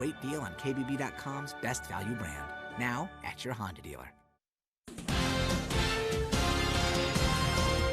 Great deal on KBB.com's best value brand. Now at your Honda dealer.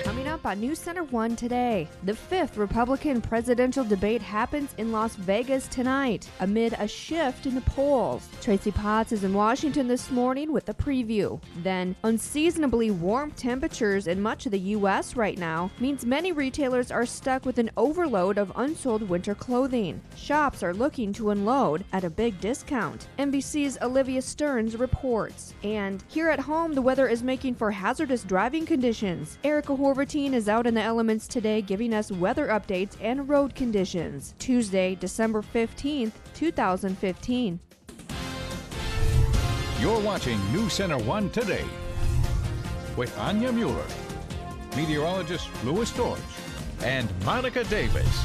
Coming up on News Center 1 today, the 5th Republican presidential debate happens in Las Vegas tonight amid a shift in the polls. Tracy Potts is in Washington this morning with the preview. Then, unseasonably warm temperatures in much of the U.S. right now means many retailers are stuck with an overload of unsold winter clothing. Shops are looking to unload at a big discount. NBC's Olivia Stearns reports. And here at home, the weather is making for hazardous driving conditions. Erica Horvath is out in the elements today, giving us weather updates and road conditions. Tuesday, December 15th, 2015. You're watching News Center 1 Today with Anya Mueller, meteorologist Louis Storch, and Monica Davis.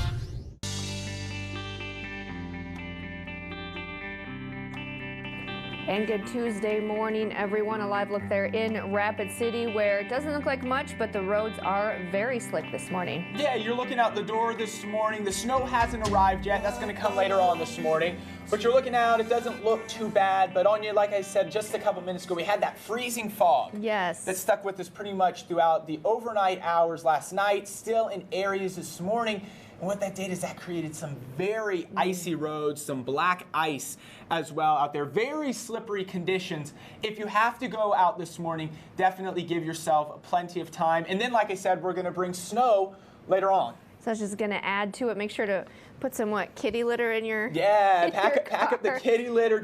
And good Tuesday morning, everyone. A live look there in Rapid City, where it doesn't look like much, but the roads are very slick this morning. Yeah, you're looking out the door this morning. The snow hasn't arrived yet. That's going to come later on this morning. But you're looking out, it doesn't look too bad. But Anya, like I said just a couple minutes ago, we had that freezing fog. Yes. That stuck with us pretty much throughout the overnight hours last night, still in areas this morning. And what that did is that created some very icy roads, some black ice as well out there. Very slippery conditions. If you have to go out this morning, definitely give yourself plenty of time. And then, like I said, we're going to bring snow later on. So that's just going to add to it. Make sure to put some, kitty litter in your Yeah, in pack up the kitty litter.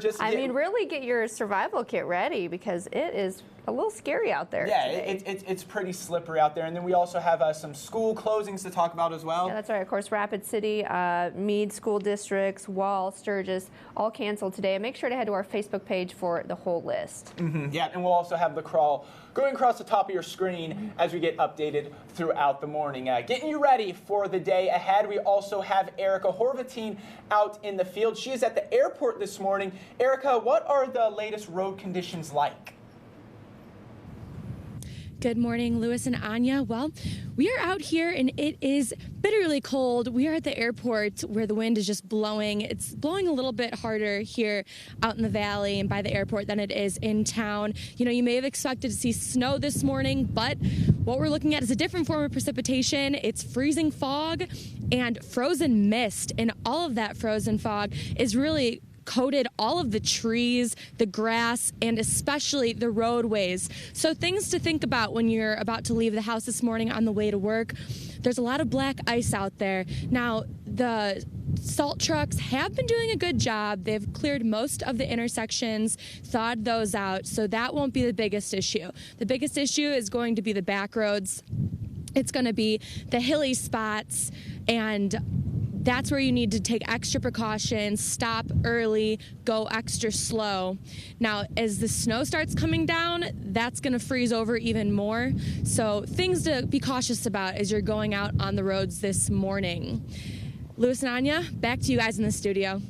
Really get your survival kit ready, because it is a little scary out there. Yeah, today. it's pretty slippery out there. And then we also have some school closings to talk about as well. Yeah, that's right. Of course, Rapid City, Meade School Districts, Wall, Sturgis, all canceled today. And make sure to head to our Facebook page for the whole list. Yeah, and we'll also have the crawl going across the top of your screen as we get updated throughout the morning. Getting you ready for the day ahead, we also have Erica Horvath out in the field. She is at the airport this morning. Erica, what are the latest road conditions like? Good morning, Louis and Anya. Well, we are out here and it is bitterly cold. We are at the airport where the wind is just blowing. It's blowing a little bit harder here out in the valley and by the airport than it is in town. You know, you may have expected to see snow this morning, but what we're looking at is a different form of precipitation. It's freezing fog and frozen mist, and all of that frozen fog is really coated all of the trees, the grass, and especially the roadways. So things to think about when you're about to leave the house this morning on the way to work. There's a lot of black ice out there. Now, the salt trucks have been doing a good job. They've cleared most of the intersections, thawed those out, so that won't be the biggest issue. The biggest issue is going to be the back roads. It's going to be the hilly spots, and that's where you need to take extra precautions, stop early, go extra slow. Now, as the snow starts coming down, that's going to freeze over even more. So things to be cautious about as you're going out on the roads this morning. Louis and Anya, back to you guys in the studio.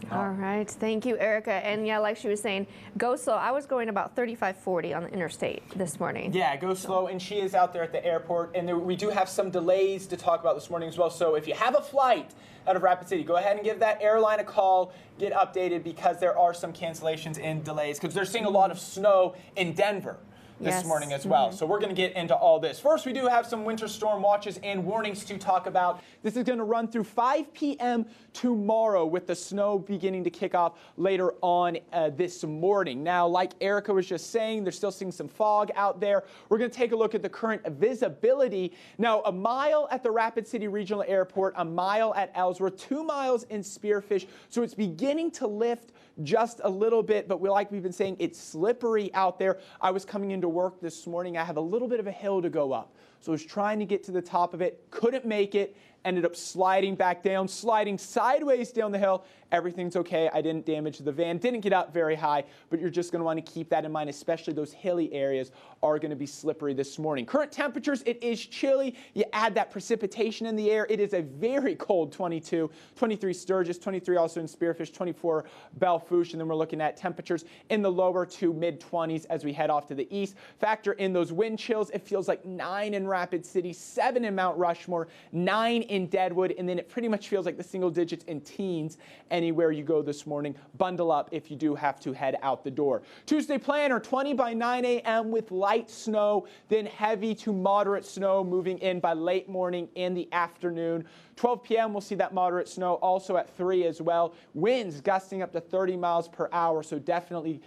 All right. Thank you, Erica. And yeah, like she was saying, go slow. I was going about 35-40 on the interstate this morning. Yeah, go slow. And she is out there at the airport. And we do have some delays to talk about this morning as well. So if you have a flight out of Rapid City, go ahead and give that airline a call. Get updated, because there are some cancellations and delays, because they're seeing a lot of snow in Denver this morning as well. So we're going to get into all this. First, we do have some winter storm watches and warnings to talk about. This is going to run through 5 p.m. tomorrow, with the snow beginning to kick off later on this morning. Now, like Erica was just saying, they're still seeing some fog out there. We're going to take a look at the current visibility. Now, a mile at the Rapid City Regional Airport, a mile at Ellsworth, 2 miles in Spearfish. So it's beginning to lift just a little bit, but like we've been saying, it's slippery out there. I was coming into work this morning. I have a little bit of a hill to go up. So I was trying to get to the top of it, couldn't make it, ended up sliding back down, sliding sideways down the hill. Everything's okay. I didn't damage the van, didn't get up very high, but you're just going to want to keep that in mind, especially those hilly areas are going to be slippery this morning. Current temperatures, it is chilly. You add that precipitation in the air, it is a very cold 22, 23 Sturgis, 23 also in Spearfish, 24 Belle Fourche, and then we're looking at temperatures in the lower to mid-20s as we head off to the east. Factor in those wind chills, it feels like 9 in Rapid City, 7 in Mount Rushmore, 9 in in Deadwood, and then it pretty much feels like the single digits in teens anywhere you go this morning. Bundle up if you do have to head out the door. Tuesday planner, 20 by 9 a.m. with light snow, then heavy to moderate snow moving in by late morning and the afternoon. 12 p.m. we'll see that moderate snow also at 3 as well. Winds gusting up to 30 miles per hour, so definitely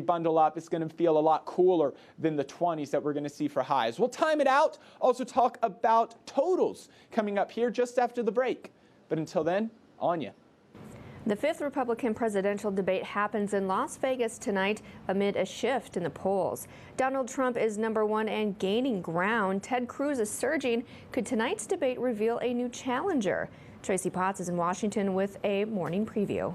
bundle up. It's going to feel a lot cooler than the 20s that we're going to see for highs. We'll time it out, also talk about totals coming up here just after the break. But until then, Anya. The fifth Republican presidential debate happens in Las Vegas tonight amid a shift in the polls. Donald Trump is #1 and gaining ground. Ted Cruz is surging. Could tonight's debate reveal a new challenger? Tracy Potts is in Washington with a morning preview.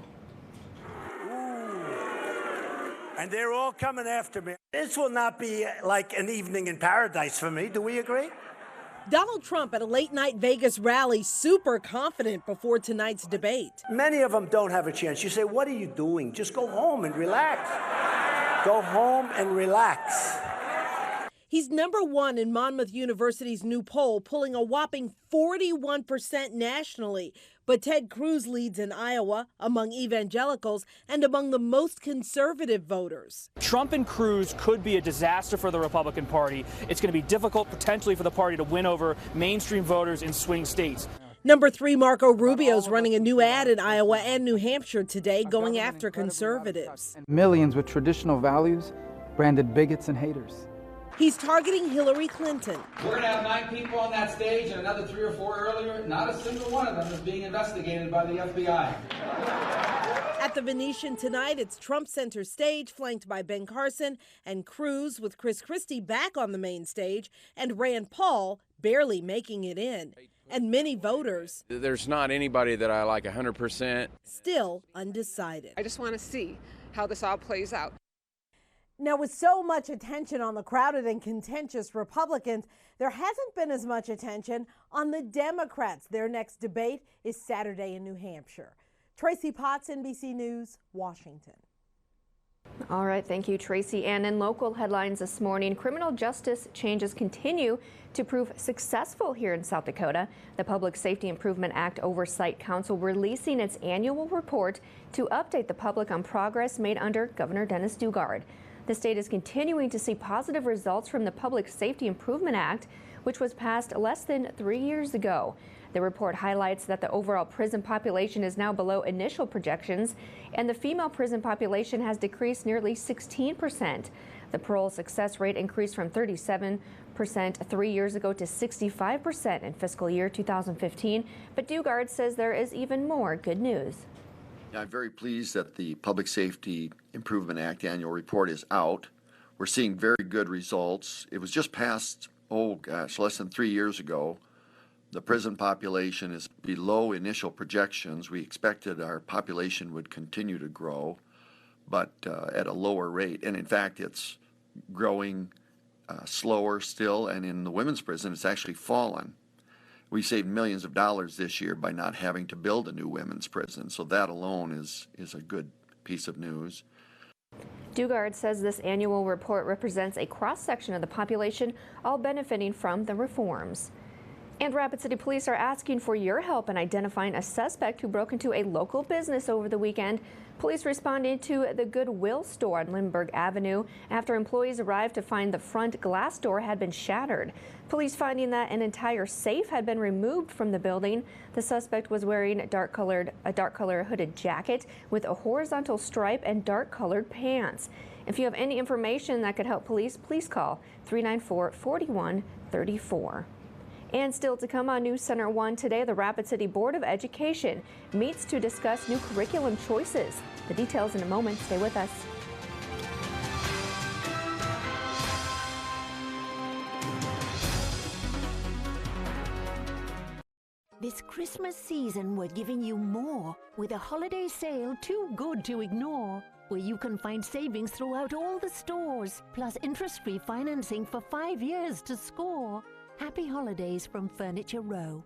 And they're all coming after me. This will not be like an evening in paradise for me. Do we agree? Donald Trump at a late-night Vegas rally, super confident before tonight's debate. Many of them don't have a chance. You say, what are you doing? Just go home and relax. Go home and relax. He's #1 in Monmouth University's new poll, pulling a whopping 41% nationally. But Ted Cruz leads in Iowa, among evangelicals, and among the most conservative voters. Trump and Cruz could be a disaster for the Republican Party. It's going to be difficult potentially for the party to win over mainstream voters in swing states. #3 Marco Rubio's running a new ad in Iowa and New Hampshire today, going after conservatives. Millions with traditional values branded bigots and haters. He's targeting Hillary Clinton. We're going to have 9 people on that stage and another 3 or 4 earlier. Not a single one of them is being investigated by the FBI. At the Venetian tonight, it's Trump center stage, flanked by Ben Carson and Cruz, with Chris Christie back on the main stage, and Rand Paul barely making it in. And many voters, there's not anybody that I like 100%. Still undecided. I just want to see how this all plays out. Now, with so much attention on the crowded and contentious Republicans, there hasn't been as much attention on the Democrats. Their next debate is Saturday in New Hampshire. Tracy Potts, NBC News, Washington. All right, thank you, Tracy. And in local headlines this morning, criminal justice changes continue to prove successful here in South Dakota. The Public Safety Improvement Act Oversight Council releasing its annual report to update the public on progress made under Governor Dennis Dugard. The state is continuing to see positive results from the Public Safety Improvement Act, which was passed less than 3 years ago. The report highlights that the overall prison population is now below initial projections, and the female prison population has decreased nearly 16%. The parole success rate increased from 37% 3 years ago to 65% in fiscal year 2015. But Dugard says there is even more good news. I'm very pleased that the Public Safety Improvement Act annual report is out. We're seeing very good results. It was just passed, less than 3 years ago. The prison population is below initial projections. We expected our population would continue to grow, but at a lower rate. And in fact, it's growing slower still, and in the women's prison, it's actually fallen. We saved millions of dollars this year by not having to build a new women's prison, so that alone is a good piece of news. Dugard says this annual report represents a cross-section of the population, all benefiting from the reforms. And Rapid City Police are asking for your help in identifying a suspect who broke into a local business over the weekend. Police responded to the Goodwill store on Lindbergh Avenue after employees arrived to find the front glass door had been shattered. Police finding that an entire safe had been removed from the building. The suspect was wearing a dark color hooded jacket with a horizontal stripe and dark colored pants. If you have any information that could help police, please call 394-4134. And still to come on News Center 1 today, the Rapid City Board of Education meets to discuss new curriculum choices. The details in a moment. Stay with us. This Christmas season, we're giving you more with a holiday sale too good to ignore, where you can find savings throughout all the stores, plus interest-free financing for 5 years to score. Happy holidays from Furniture Row.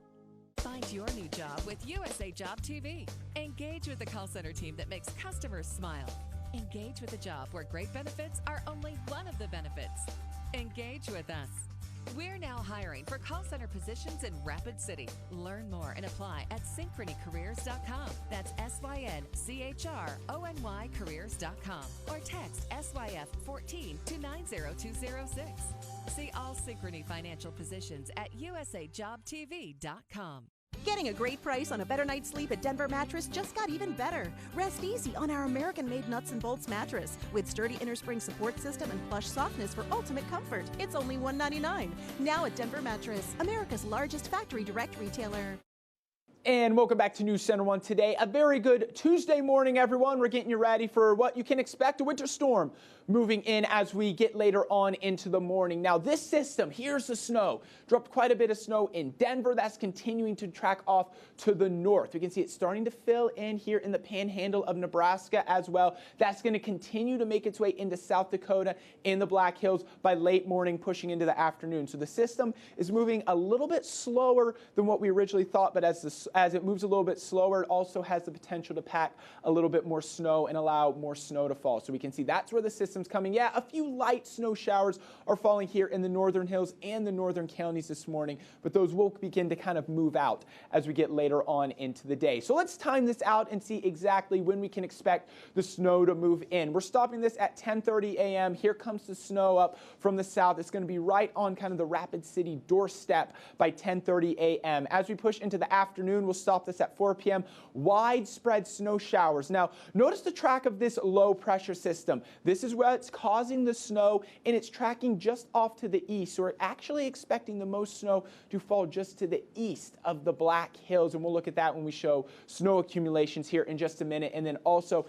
Find your new job with USA Job TV. Engage with the call center team that makes customers smile. Engage with a job where great benefits are only one of the benefits. Engage with us. We're now hiring for call center positions in Rapid City. Learn more and apply at synchronycareers.com. That's SYNCHRONY careers.com. Or text SYF14 to 90206. See all Synchrony financial positions at usajobtv.com. Getting a great price on a better night's sleep at Denver Mattress just got even better. Rest easy on our American-made nuts and bolts mattress with sturdy innerspring support system and plush softness for ultimate comfort. It's only $199. Now at Denver Mattress, America's largest factory direct retailer. And welcome back to News Center 1 Today. A very good Tuesday morning, everyone. We're getting you ready for what you can expect, a winter storm moving in as we get later on into the morning. Now, this system, here's the snow. Dropped quite a bit of snow in Denver. That's continuing to track off to the north. We can see it starting to fill in here in the panhandle of Nebraska as well. That's going to continue to make its way into South Dakota in the Black Hills by late morning, pushing into the afternoon. So the system is moving a little bit slower than what we originally thought, but as it moves a little bit slower, it also has the potential to pack a little bit more snow and allow more snow to fall. So we can see that's where the system's coming. Yeah, a few light snow showers are falling here in the northern hills and the northern counties this morning, but those will begin to kind of move out as we get later on into the day. So let's time this out and see exactly when we can expect the snow to move in. We're stopping this at 10:30 a.m. Here comes the snow up from the south. It's going to be right on kind of the Rapid City doorstep by 10:30 a.m. As we push into the afternoon, we'll stop this at 4 p.m. Widespread snow showers. Now, notice the track of this low pressure system. This is where it's causing the snow, and it's tracking just off to the east. So we're actually expecting the most snow to fall just to the east of the Black Hills, and we'll look at that when we show snow accumulations here in just a minute. And then also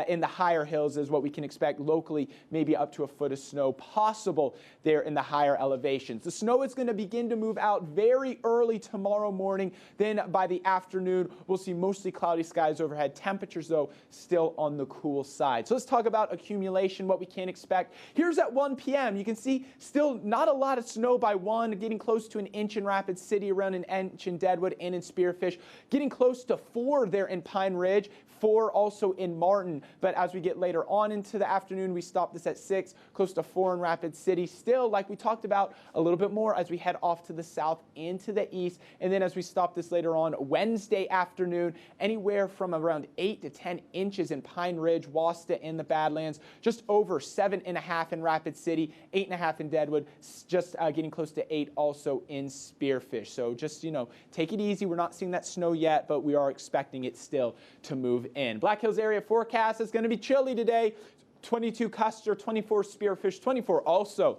in the higher hills is what we can expect locally, maybe up to a foot of snow possible there in the higher elevations. The snow is going to begin to move out very early tomorrow morning. Then by the afternoon, we'll see mostly cloudy skies overhead. Temperatures, though, still on the cool side. So let's talk about accumulation, what we can expect. Here's at 1 p.m. You can see still not a lot of snow by 1, getting close to an inch in Rapid City, around an inch in Deadwood and in Spearfish, getting close to 4 there in Pine Ridge, 4 also in Martin. But as we get later on into the afternoon, we stop this at 6, close to 4 in Rapid City. Still, like we talked about, a little bit more as we head off to the south into the east. And then as we stop this later on Wednesday afternoon, anywhere from around 8 to 10 inches in Pine Ridge, Wasta, and the Badlands, just over 7.5 in Rapid City, 8.5 in Deadwood, just getting close to 8 also in Spearfish. So just, take it easy. We're not seeing that snow yet, but we are expecting it still to move in. Black Hills area forecast is going to be chilly today. 22 Custer, 24 Spearfish, 24 also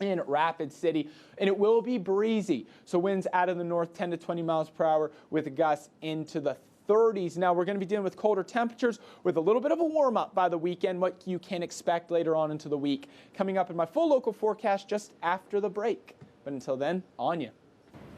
in Rapid City, and it will be breezy. So winds out of the north 10 to 20 miles per hour with gusts into the 30s. Now we're going to be dealing with colder temperatures with a little bit of a warm up by the weekend, what you can expect later on into the week. Coming up in my full local forecast just after the break. But until then, on you.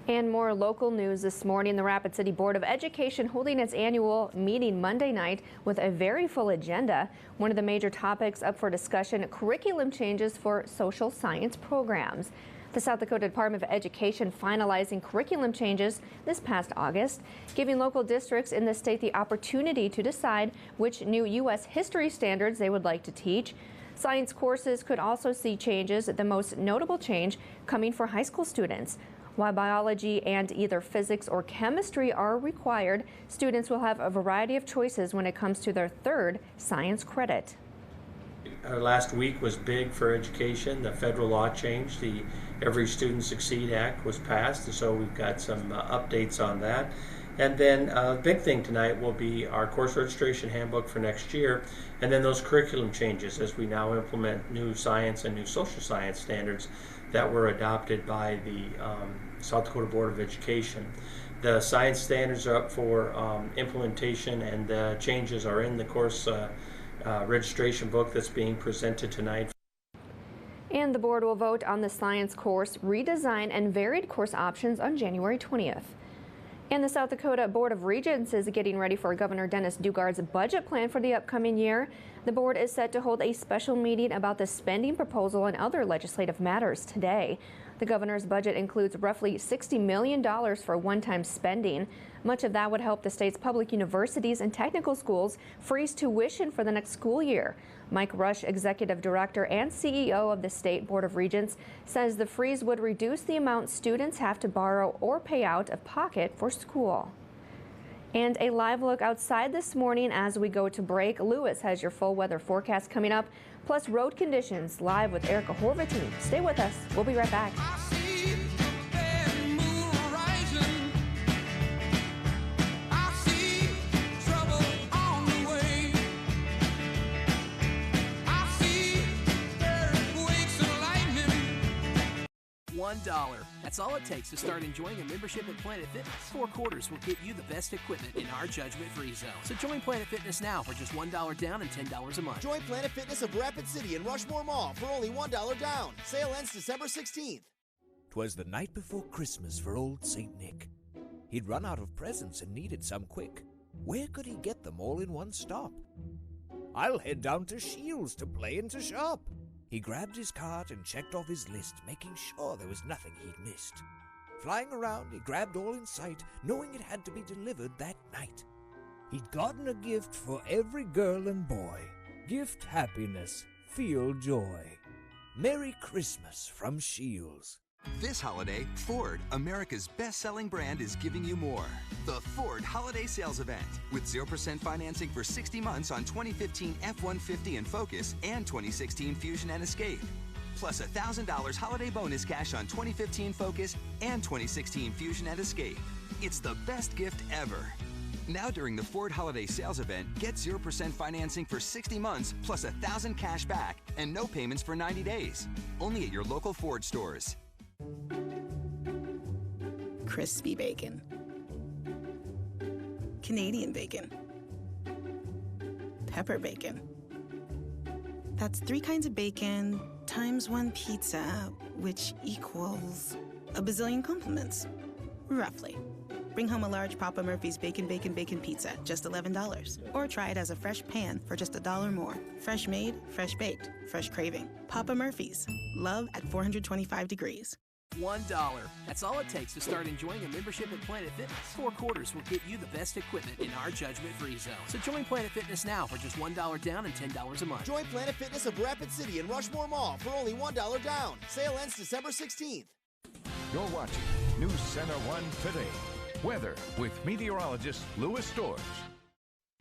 And more local news this morning. The Rapid City Board of Education holding its annual meeting Monday night with a very full agenda. One of the major topics up for discussion, curriculum changes for social science programs. The South Dakota Department of Education finalizing curriculum changes this past August, giving local districts in the state the opportunity to decide which new U.S. history standards they would like to teach. Science courses could also see changes, the most notable change coming for high school students. While biology and either physics or chemistry are required, students will have a variety of choices when it comes to their third science credit. Last week was big for education. The federal law changed. The Every Student Succeed Act was passed, and so we've got some updates on that. And then the big thing tonight will be our course registration handbook for next year, and then those curriculum changes as we now implement new science and new social science standards that were adopted by the South Dakota Board of Education. The science standards are up for implementation, and the changes are in the course registration book that's being presented tonight. And the board will vote on the science course redesign and varied course options on January 20th. And the South Dakota Board of Regents is getting ready for Governor Dennis Dugard's budget plan for the upcoming year. The board is set to hold a special meeting about the spending proposal and other legislative matters today. The governor's budget includes roughly $60 million for one-time spending. Much of that would help the state's public universities and technical schools freeze tuition for the next school year. Mike Rush, executive director and CEO of the State Board of Regents, says the freeze would reduce the amount students have to borrow or pay out of pocket for school. And a live look outside this morning as we go to break. Lewis has your full weather forecast coming up, plus road conditions live with Erica Horvatine. Stay with us. We'll be right back. $1. That's all it takes to start enjoying a membership at Planet Fitness. 4 quarters will get you the best equipment in our judgment-free zone. So join Planet Fitness now for just $1 down and $10 a month. Join Planet Fitness of Rapid City and Rushmore Mall for only $1 down. Sale ends December 16th. 'Twas the night before Christmas for old St. Nick. He'd run out of presents and needed some quick. Where could he get them all in one stop? I'll head down to Shields to play and to shop. He grabbed his cart and checked off his list, making sure there was nothing he'd missed. Flying around, he grabbed all in sight, knowing it had to be delivered that night. He'd gotten a gift for every girl and boy. Gift happiness, feel joy. Merry Christmas from Shields. This holiday, Ford, America's best-selling brand, is giving you more. The Ford Holiday Sales Event, with 0% financing for 60 months on 2015 F-150 and Focus and 2016 Fusion and Escape. Plus $1,000 holiday bonus cash on 2015 Focus and 2016 Fusion and Escape. It's the best gift ever. Now during the Ford Holiday Sales Event, get 0% financing for 60 months plus $1,000 cash back and no payments for 90 days. Only at your local Ford stores. Crispy bacon, Canadian bacon, pepper bacon. That's 3 kinds of bacon times 1 pizza, which equals a bazillion compliments, roughly. Bring home a large Papa Murphy's Bacon Pizza, just $11. Or try it as a fresh pan for just $1 more. Fresh made, fresh baked, fresh craving. Papa Murphy's, love at 425 degrees. $1. That's all it takes to start enjoying a membership at Planet Fitness. 4 quarters will get you the best equipment in our judgment-free zone. So join Planet Fitness now for just $1 down and $10 a month. Join Planet Fitness of Rapid City and Rushmore Mall for only $1 down. Sale ends December 16th. You're watching News Center 1 Today. Weather with meteorologist Louis Storrs.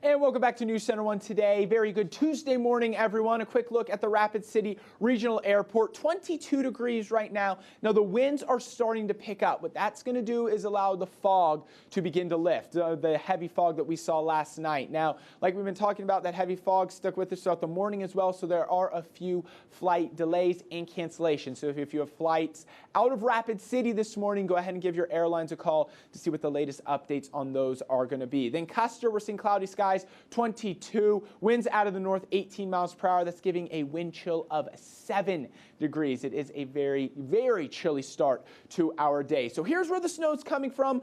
And welcome back to News Center 1 Today. Very good Tuesday morning, everyone. A quick look at the Rapid City Regional Airport. 22 degrees right now. Now, the winds are starting to pick up. What that's going to do is allow the fog to begin to lift, the heavy fog that we saw last night. Now, like we've been talking about, that heavy fog stuck with us throughout the morning as well, so there are a few flight delays and cancellations. So if you have flights out of Rapid City this morning, go ahead and give your airlines a call to see what the latest updates on those are going to be. Then Custer, we're seeing cloudy skies. 22, winds out of the north 18 miles per hour. That's giving a wind chill of 7 degrees. It is a very, very chilly start to our day. So here's where the snow's coming from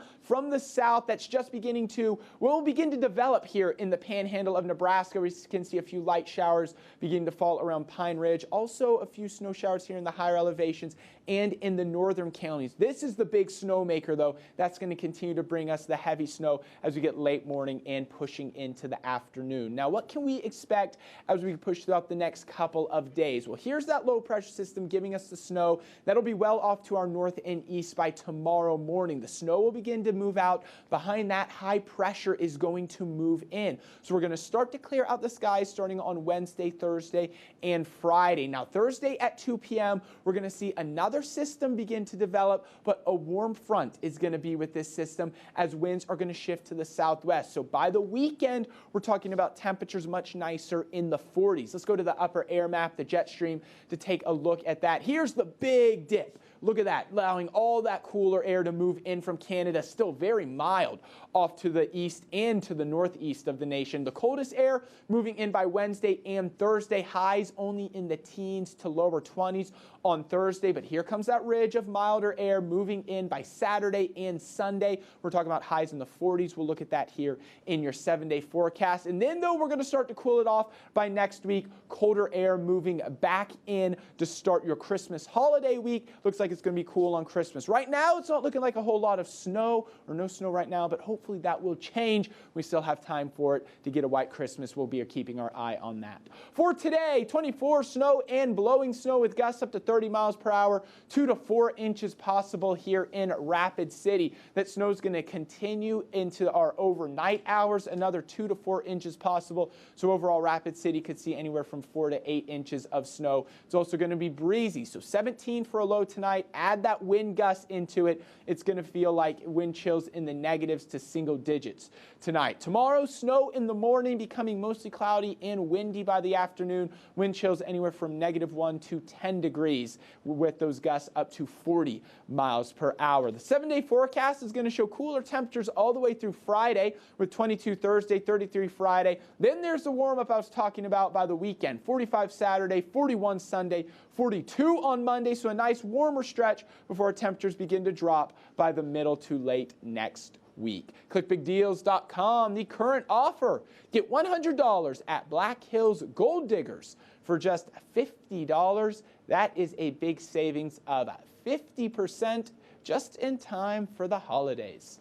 the south. That's just beginning to, will begin to develop here in the panhandle of Nebraska. We can see a few light showers beginning to fall around Pine Ridge. Also a few snow showers here in the higher elevations and in the northern counties. This is the big snowmaker, though. That's going to continue to bring us the heavy snow as we get late morning and pushing into the afternoon. Now, what can we expect as we push throughout the next couple of days? Well, here's that low pressure system giving us the snow. That'll be well off to our north and east by tomorrow morning. The snow will begin to move out. Behind that, high pressure is going to move in. So we're going to start to clear out the skies starting on Wednesday, Thursday, and Friday. Now, Thursday at 2 p.m., we're going to see another system begin to develop, but a warm front is going to be with this system as winds are going to shift to the southwest. So by the weekend, we're talking about temperatures much nicer in the 40s. Let's go to the upper air map, the jet stream, to take a look at that. Here's the big dip. Look at that, allowing all that cooler air to move in from Canada. Still very mild off to the east and to the northeast of the nation. The coldest air moving in by Wednesday and Thursday. Highs only in the teens to lower 20s on Thursday, but here comes that ridge of milder air moving in by Saturday and Sunday. We're talking about highs in the 40s. We'll look at that here in your 7-day forecast. And then, though, we're going to start to cool it off by next week. Colder air moving back in to start your Christmas holiday week. Looks like it's going to be cool on Christmas. Right now, it's not looking like a whole lot of snow or no snow right now, but hopefully that will change. We still have time for it to get a white Christmas. We'll be keeping our eye on that. For today, 24 snow and blowing snow with gusts up to 30 miles per hour, 2 to 4 inches possible here in Rapid City. That snow is going to continue into our overnight hours, another 2 to 4 inches possible. So overall, Rapid City could see anywhere from 4 to 8 inches of snow. It's also going to be breezy. So 17 for a low tonight. Add that wind gust into it. It's going to feel like wind chills in the negatives to single digits tonight. Tomorrow, snow in the morning, becoming mostly cloudy and windy by the afternoon. Wind chills anywhere from -1 to 10 degrees with those gusts up to 40 miles per hour. The 7-day forecast is going to show cooler temperatures all the way through Friday with 22 Thursday, 33 Friday. Then there's the warm up I was talking about by the weekend. 45 Saturday, 41 Sunday, 42 on Monday. So a nice warmer stretch before temperatures begin to drop by the middle to late next week. ClickBigDeals.com, the current offer. Get $100 at Black Hills Gold Diggers for just $50. That is a big savings of 50% just in time for the holidays.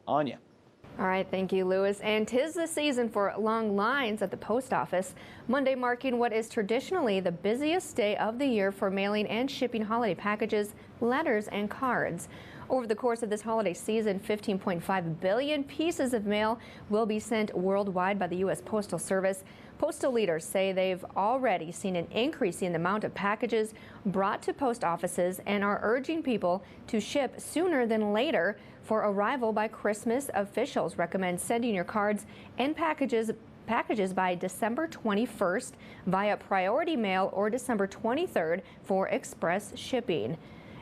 Anya. All right, thank you, Lewis. And 'tis the season for long lines at the post office. Monday marking what is traditionally the busiest day of the year for mailing and shipping holiday packages, letters, and cards. Over the course of this holiday season, 15.5 billion pieces of mail will be sent worldwide by the U.S. Postal Service. Postal leaders say they've already seen an increase in the amount of packages brought to post offices and are urging people to ship sooner than later for arrival by Christmas. Officials recommend sending your cards and packages by December 21st via priority mail or December 23rd for express shipping.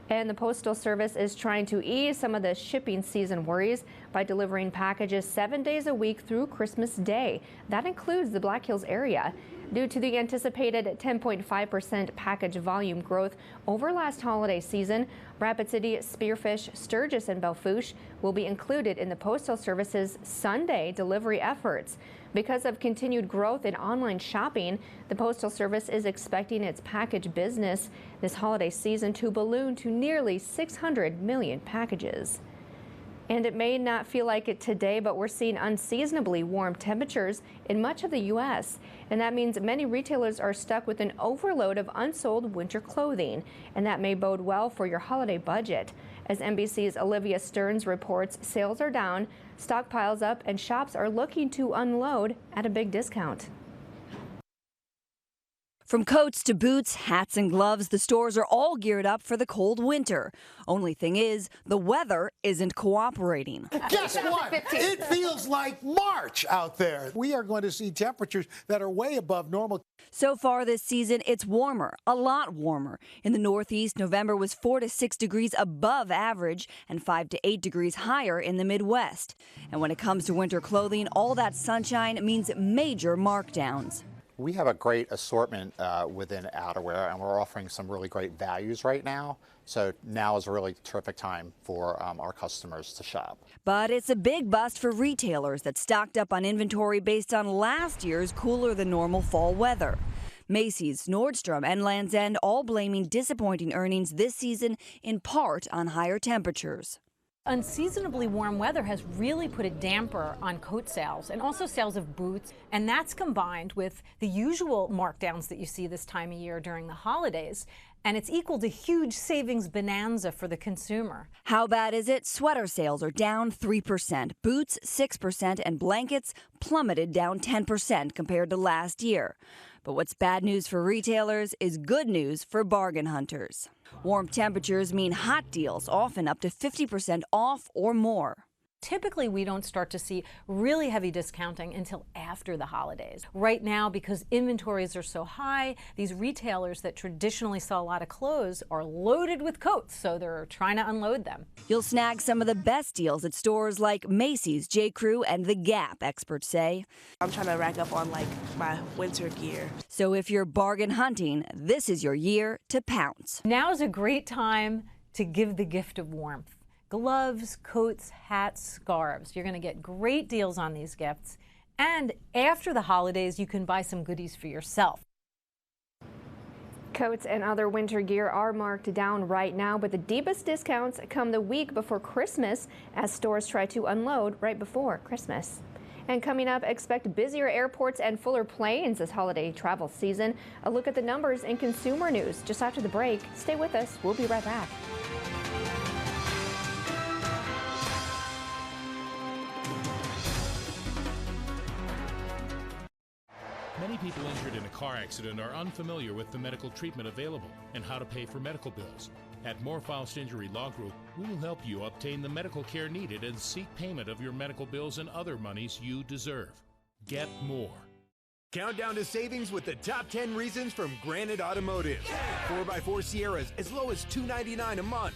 And the Postal Service is trying to ease some of the shipping season worries by delivering packages 7 days a week through Christmas Day. That includes the Black Hills area. Due to the anticipated 10.5% package volume growth over last holiday season, Rapid City, Spearfish, Sturgis, and Belfouche will be included in the Postal Service's Sunday delivery efforts. Because of continued growth in online shopping, the Postal Service is expecting its package business this holiday season to balloon to nearly 600 million packages. And it may not feel like it today, but we're seeing unseasonably warm temperatures in much of the U.S. And that means many retailers are stuck with an overload of unsold winter clothing. And that may bode well for your holiday budget. As NBC's Olivia Stearns reports, sales are down, stockpiles up, and shops are looking to unload at a big discount. From coats to boots, hats, and gloves, the stores are all geared up for the cold winter. Only thing is, the weather isn't cooperating. Guess what? It feels like March out there. We are going to see temperatures that are way above normal. So far this season, it's warmer, a lot warmer. In the Northeast, November was 4 to 6 degrees above average and 5 to 8 degrees higher in the Midwest. And when it comes to winter clothing, all that sunshine means major markdowns. We have a great assortment within outerwear, and we're offering some really great values right now. So now is a really terrific time for our customers to shop. But it's a big bust for retailers that stocked up on inventory based on last year's cooler than normal fall weather. Macy's, Nordstrom, and Land's End all blaming disappointing earnings this season in part on higher temperatures. Unseasonably warm weather has really put a damper on coat sales and also sales of boots, and that's combined with the usual markdowns that you see this time of year during the holidays, and it's equal to huge savings bonanza for the consumer. How bad is it? Sweater sales are down 3%, boots 6%, and blankets plummeted down 10% compared to last year. But what's bad news for retailers is good news for bargain hunters. Warm temperatures mean hot deals, often up to 50% off or more. Typically, we don't start to see really heavy discounting until after the holidays. Right now, because inventories are so high, these retailers that traditionally sell a lot of clothes are loaded with coats, so they're trying to unload them. You'll snag some of the best deals at stores like Macy's, J.Crew, and The Gap, experts say. I'm trying to rack up on my winter gear. So if you're bargain hunting, this is your year to pounce. Now is a great time to give the gift of warmth. Gloves, coats, hats, scarves. You're going to get great deals on these gifts. And after the holidays, you can buy some goodies for yourself. Coats and other winter gear are marked down right now, but the deepest discounts come the week before Christmas as stores try to unload right before Christmas. And coming up, expect busier airports and fuller planes this holiday travel season. A look at the numbers in consumer news just after the break. Stay with us. We'll be right back. Many people injured in a car accident are unfamiliar with the medical treatment available and how to pay for medical bills. At Moorfaust Injury Law Group, we will help you obtain the medical care needed and seek payment of your medical bills and other monies you deserve. Get more. Countdown to savings with the top 10 reasons from Granite Automotive. 4x4 Sierras as low as $299 a month.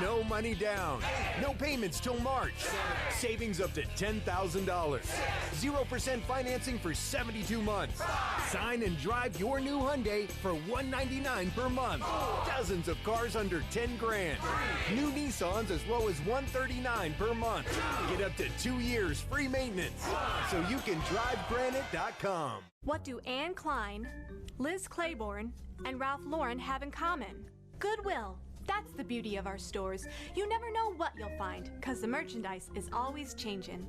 No money down. No payments till March. Savings up to $10,000. 0% financing for 72 months. Sign and drive your new Hyundai for $199 per month. Dozens of cars under 10 grand. New Nissans as low as $139 per month. Get up to 2 years free maintenance. So you can drive Granite.com. What do Anne Klein, Liz Claiborne, and Ralph Lauren have in common? Goodwill. That's the beauty of our stores. You never know what you'll find, because the merchandise is always changing.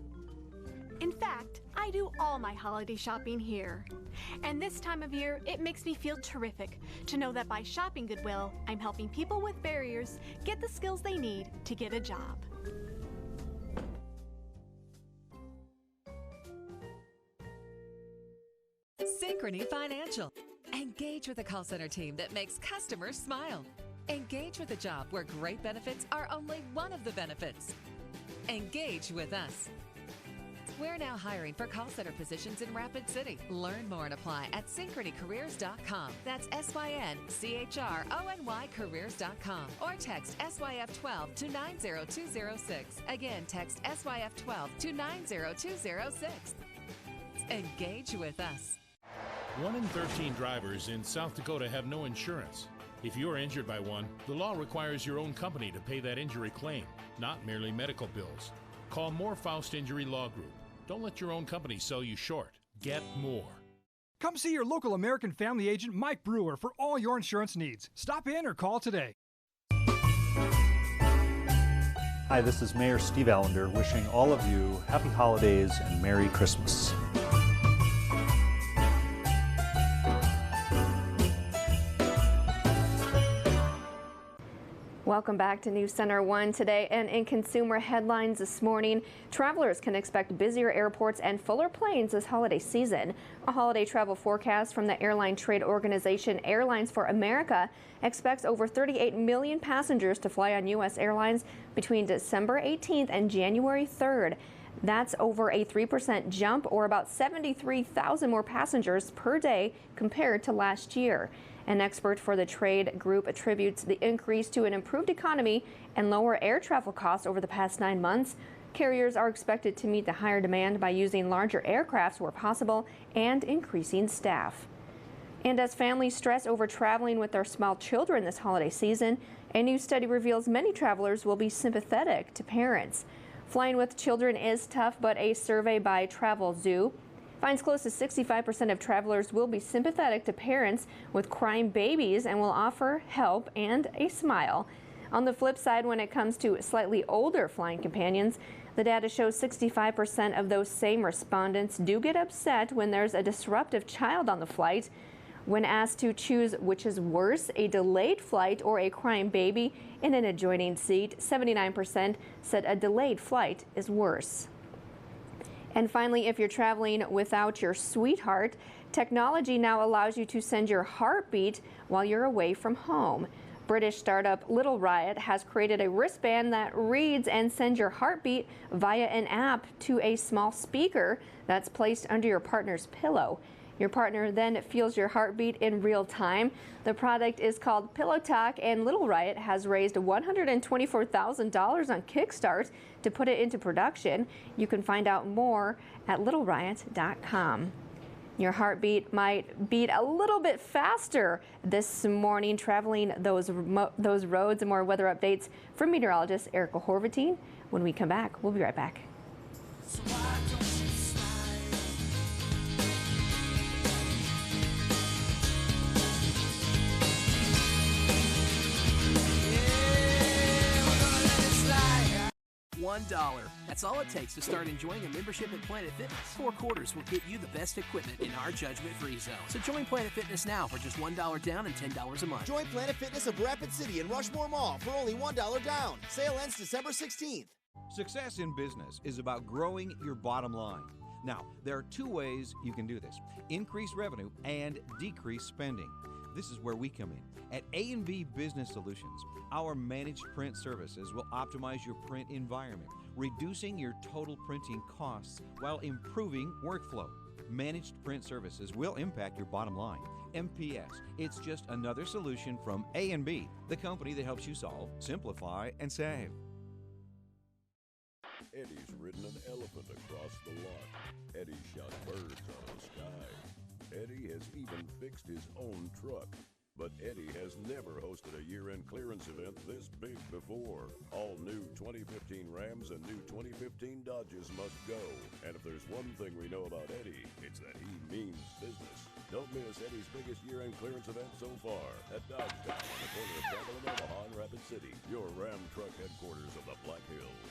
In fact, I do all my holiday shopping here. And this time of year, it makes me feel terrific to know that by shopping Goodwill, I'm helping people with barriers get the skills they need to get a job. Synchrony Financial. Engage with a call center team that makes customers smile. Engage with a job where great benefits are only one of the benefits. Engage with us. We're now hiring for call center positions in Rapid City. Learn more and apply at synchronycareers.com. That's SYNCHRONY careers.com. Or text SYF12 to 90206. Again, text SYF12 to 90206. Engage with us. 1 in 13 drivers in South Dakota have no insurance. If you're injured by one, the law requires your own company to pay that injury claim, not merely medical bills. Call Moorfaust Injury Law Group. Don't let your own company sell you short. Get more. Come see your local American Family agent Mike Brewer for all your insurance needs. Stop in or call today. Hi, this is Mayor Steve Allender wishing all of you happy holidays and Merry Christmas. Welcome back to News Center 1 today, and in consumer headlines this morning, travelers can expect busier airports and fuller planes this holiday season. A holiday travel forecast from the airline trade organization Airlines for America expects over 38 million passengers to fly on U.S. airlines between December 18th and January 3rd. That's over a 3% jump, or about 73,000 more passengers per day compared to last year. An expert for the trade group attributes the increase to an improved economy and lower air travel costs over the past 9 months. Carriers are expected to meet the higher demand by using larger aircrafts where possible and increasing staff. And as families stress over traveling with their small children this holiday season, a new study reveals many travelers will be sympathetic to parents. Flying with children is tough, but a survey by Travel Zoo finds close to 65% of travelers will be sympathetic to parents with crying babies and will offer help and a smile. On the flip side, when it comes to slightly older flying companions, the data shows 65% of those same respondents do get upset when there's a disruptive child on the flight. When asked to choose which is worse, a delayed flight or a crying baby in an adjoining seat, 79% said a delayed flight is worse. And finally, if you're traveling without your sweetheart, technology now allows you to send your heartbeat while you're away from home. British startup Little Riot has created a wristband that reads and sends your heartbeat via an app to a small speaker that's placed under your partner's pillow. Your partner then feels your heartbeat in real time. The product is called Pillow Talk, and Little Riot has raised $124,000 on Kickstart to put it into production. You can find out more at littleriot.com. Your heartbeat might beat a little bit faster this morning traveling those roads. And more weather updates from meteorologist Erica Horvatine. When we come back, we'll be right back. $1. That's all it takes to start enjoying a membership at Planet Fitness. 4 quarters will get you the best equipment in our judgment-free zone. So join Planet Fitness now for just $1 down and $10 a month. Join Planet Fitness of Rapid City and Rushmore Mall for only $1 down. Sale ends December 16th. Success in business is about growing your bottom line. Now, there are 2 ways you can do this: increase revenue and decrease spending. This is where we come in. At A&B Business Solutions, our managed print services will optimize your print environment, reducing your total printing costs while improving workflow. Managed print services will impact your bottom line. MPS, it's just another solution from A&B, the company that helps you solve, simplify, and save. Eddie's ridden an elephant across the lot. Eddie shot birds out of the sky. Eddie has even fixed his own truck. But Eddie has never hosted a year-end clearance event this big before. All new 2015 Rams and new 2015 Dodges must go. And if there's one thing we know about Eddie, it's that he means business. Don't miss Eddie's biggest year-end clearance event so far at Dodgetown on the corner of Campbell and Omaha in Rapid City, your Ram truck headquarters of the Black Hills.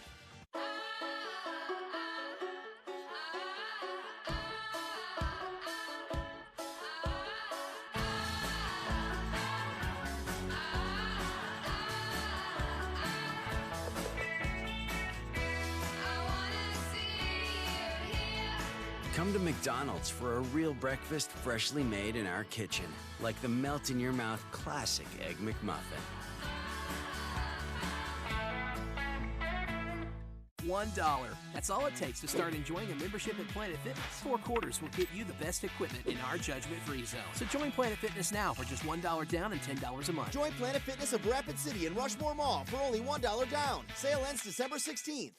Come to McDonald's for a real breakfast freshly made in our kitchen, like the melt-in-your-mouth classic Egg McMuffin. $1. That's all it takes to start enjoying a membership at Planet Fitness. 4 quarters will get you the best equipment in our judgment-free zone. So join Planet Fitness now for just $1 down and $10 a month. Join Planet Fitness of Rapid City and Rushmore Mall for only $1 down. Sale ends December 16th.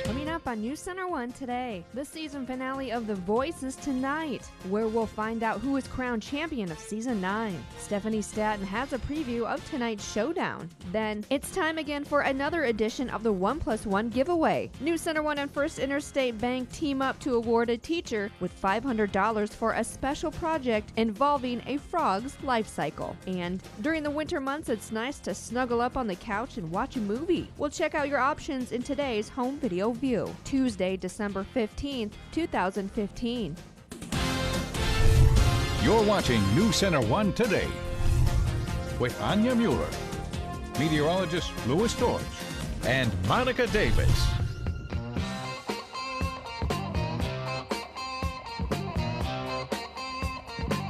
Coming up on NC1 Today, the season finale of The Voice is tonight, where we'll find out who is crowned champion of Season 9. Stephanie Staten has a preview of tonight's showdown. Then, it's time again for another edition of the 1+1 giveaway. NC1 and First Interstate Bank team up to award a teacher with $500 for a special project involving a frog's life cycle. And during the winter months, it's nice to snuggle up on the couch and watch a movie. We'll check out your options in today's home video view, Tuesday, December 15th, 2015. You're watching NC1 Today with Anya Mueller, meteorologist Louis Torres, and Monica Davis.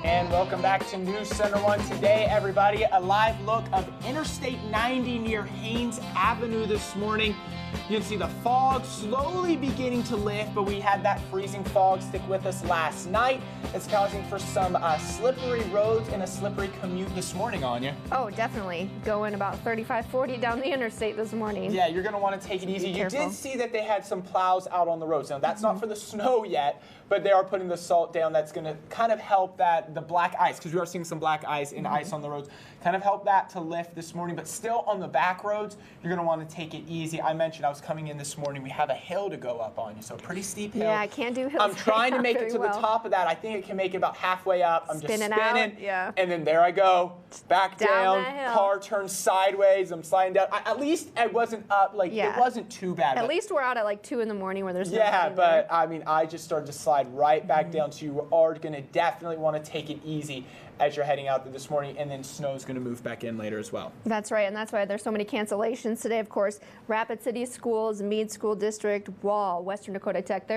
And welcome back to NC1 Today, everybody. A live look of Interstate 90 near Haynes Avenue this morning. You can see the fog slowly beginning to lift, but we had that freezing fog stick with us last night. It's causing for some slippery roads and a slippery commute this morning, Anya. Oh, definitely. Going about 35, 40 down the interstate this morning. Yeah, you're going to want to take it easy. You did see that they had some plows out on the roads. Now, that's not for the snow yet, but they are putting the salt down. That's going to kind of help the black ice, because we are seeing some black ice and ice on the roads, kind of help that to lift this morning. But still on the back roads, you're going to want to take it easy. I mentioned I was coming in this morning. We have a hill to go up on you, so pretty steep hill. Yeah, I can't do hills. I'm trying to make it to the top of that. I think I can make it about halfway up. I'm just spinning, yeah. And then there I go, back down. That hill. Car turns sideways. I'm sliding down. At least it wasn't up, it wasn't too bad. At least we're out at like 2 in the morning where there's no but I mean, I just started to slide right back down. So you are going to definitely want to take it easy as you're heading out there this morning, and then snow's going to move back in later as well. That's right, and that's why there's so many cancellations today. Of course, Rapid City Schools, Meade School District, Wall, Western Dakota Tech.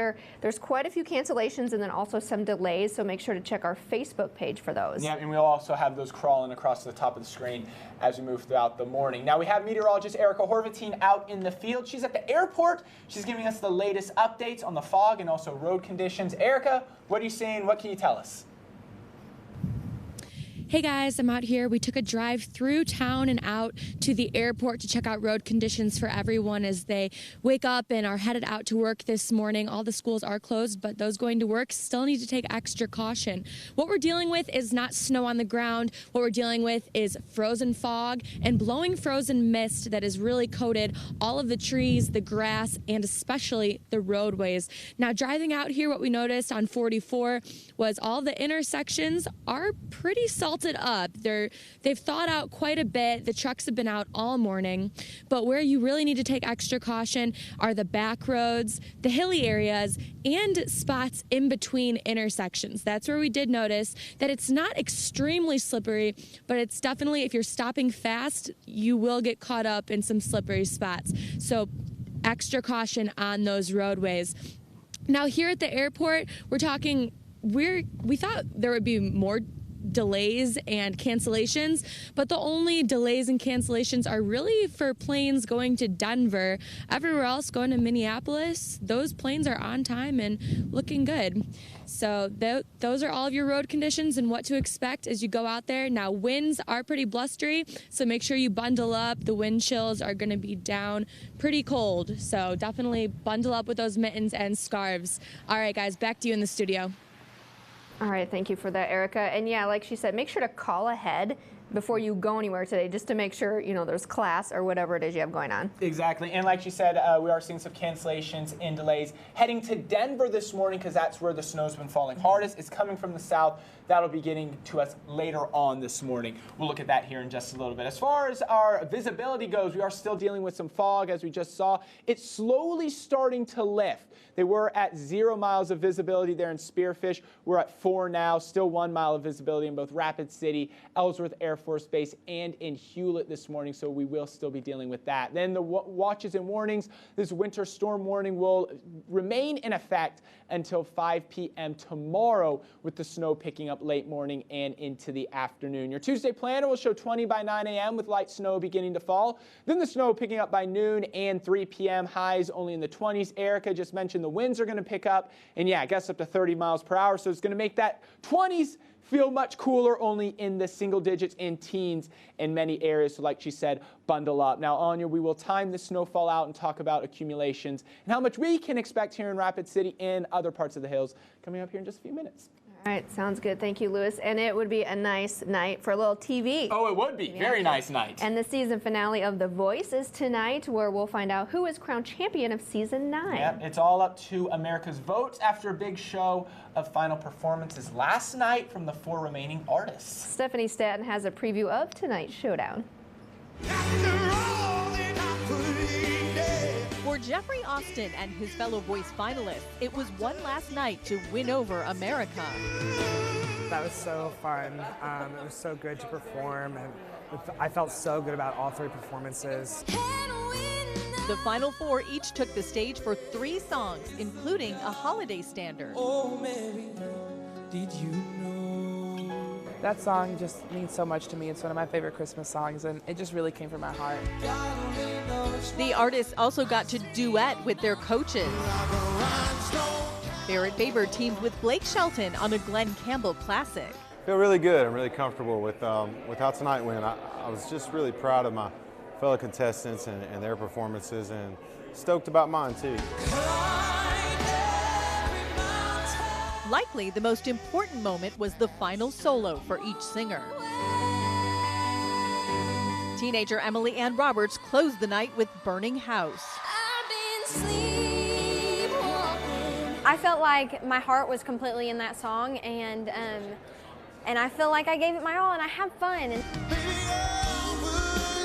There's quite a few cancellations and then also some delays, so make sure to check our Facebook page for those. Yeah, and we'll also have those crawling across the top of the screen as we move throughout the morning. Now we have meteorologist Erica Horvatine out in the field. She's at the airport. She's giving us the latest updates on the fog and also road conditions. Erica, what are you seeing? What can you tell us? Hey guys, I'm out here. We took a drive through town and out to the airport to check out road conditions for everyone as they wake up and are headed out to work this morning. All the schools are closed, but those going to work still need to take extra caution. What we're dealing with is not snow on the ground. What we're dealing with is frozen fog and blowing frozen mist that has really coated all of the trees, the grass, and especially the roadways. Now, driving out here, what we noticed on 44 was all the intersections are pretty salty up. They've thawed out quite a bit. The trucks have been out all morning, but where you really need to take extra caution are the back roads, the hilly areas, and spots in between intersections. That's where we did notice that it's not extremely slippery, but it's definitely, if you're stopping fast, you will get caught up in some slippery spots. So extra caution on those roadways. Now here at the airport, we thought there would be more delays and cancellations, but the only delays and cancellations are really for planes going to Denver. Everywhere else going to Minneapolis, those planes are on time and looking good. So those are all of your road conditions and what to expect as you go out there. Now, winds are pretty blustery, so make sure you bundle up. The wind chills are going to be down pretty cold, so definitely bundle up with those mittens and scarves. All right, guys, back to you in the studio. All right, thank you for that, Erica. And yeah, like she said, make sure to call ahead before you go anywhere today, just to make sure, there's class or whatever it is you have going on. Exactly. And like she said, we are seeing some cancellations and delays heading to Denver this morning because that's where the snow's been falling hardest. It's coming from the south. That'll be getting to us later on this morning. We'll look at that here in just a little bit. As far as our visibility goes, we are still dealing with some fog, as we just saw. It's slowly starting to lift. They were at 0 miles of visibility there in Spearfish. We're at 4 now, still 1 mile of visibility in both Rapid City, Ellsworth Air Force Base, and in Hewlett this morning, so we will still be dealing with that. Then the watches and warnings, this winter storm warning will remain in effect until 5 p.m. tomorrow, with the snow picking up late morning and into the afternoon. Your Tuesday planner will show 20 by 9 a.m. with light snow beginning to fall. Then the snow picking up by noon and 3 p.m. Highs only in the 20s. Erica just mentioned the winds are going to pick up, and yeah, I guess up to 30 miles per hour, so it's going to make that 20s feel much cooler, only in the single digits and teens in many areas. So like she said, bundle up. Now, Anya, we will time the snowfall out and talk about accumulations and how much we can expect here in Rapid City and other parts of the hills coming up here in just a few minutes. All right, sounds good. Thank you, Lewis. And it would be a nice night for a little TV. Oh, it would be. Yeah. Very nice night. And the season finale of The Voice is tonight, where we'll find out who is crowned champion of season 9. Yep, it's all up to America's votes after a big show of final performances last night from the 4 remaining artists. Stephanie Statton has a preview of tonight's showdown. For Jeffrey Austin and his fellow Voice finalists, it was one last night to win over America. That was so fun. It was so good to perform, and I felt so good about all 3 performances. The final 4 each took the stage for 3 songs, including a holiday standard. Oh, Mary, did you know? That song just means so much to me. It's one of my favorite Christmas songs, and it just really came from my heart. The artists also got to duet with their coaches. Barrett Faber teamed with Blake Shelton on a Glenn Campbell classic. I feel really good. I'm really comfortable with how tonight went. I was just really proud of my fellow contestants and their performances, and stoked about mine too. Likely the most important moment was the final solo for each singer. Teenager Emily Ann Roberts closed the night with Burning House. I felt like my heart was completely in that song, and I feel like I gave it my all, and I had fun.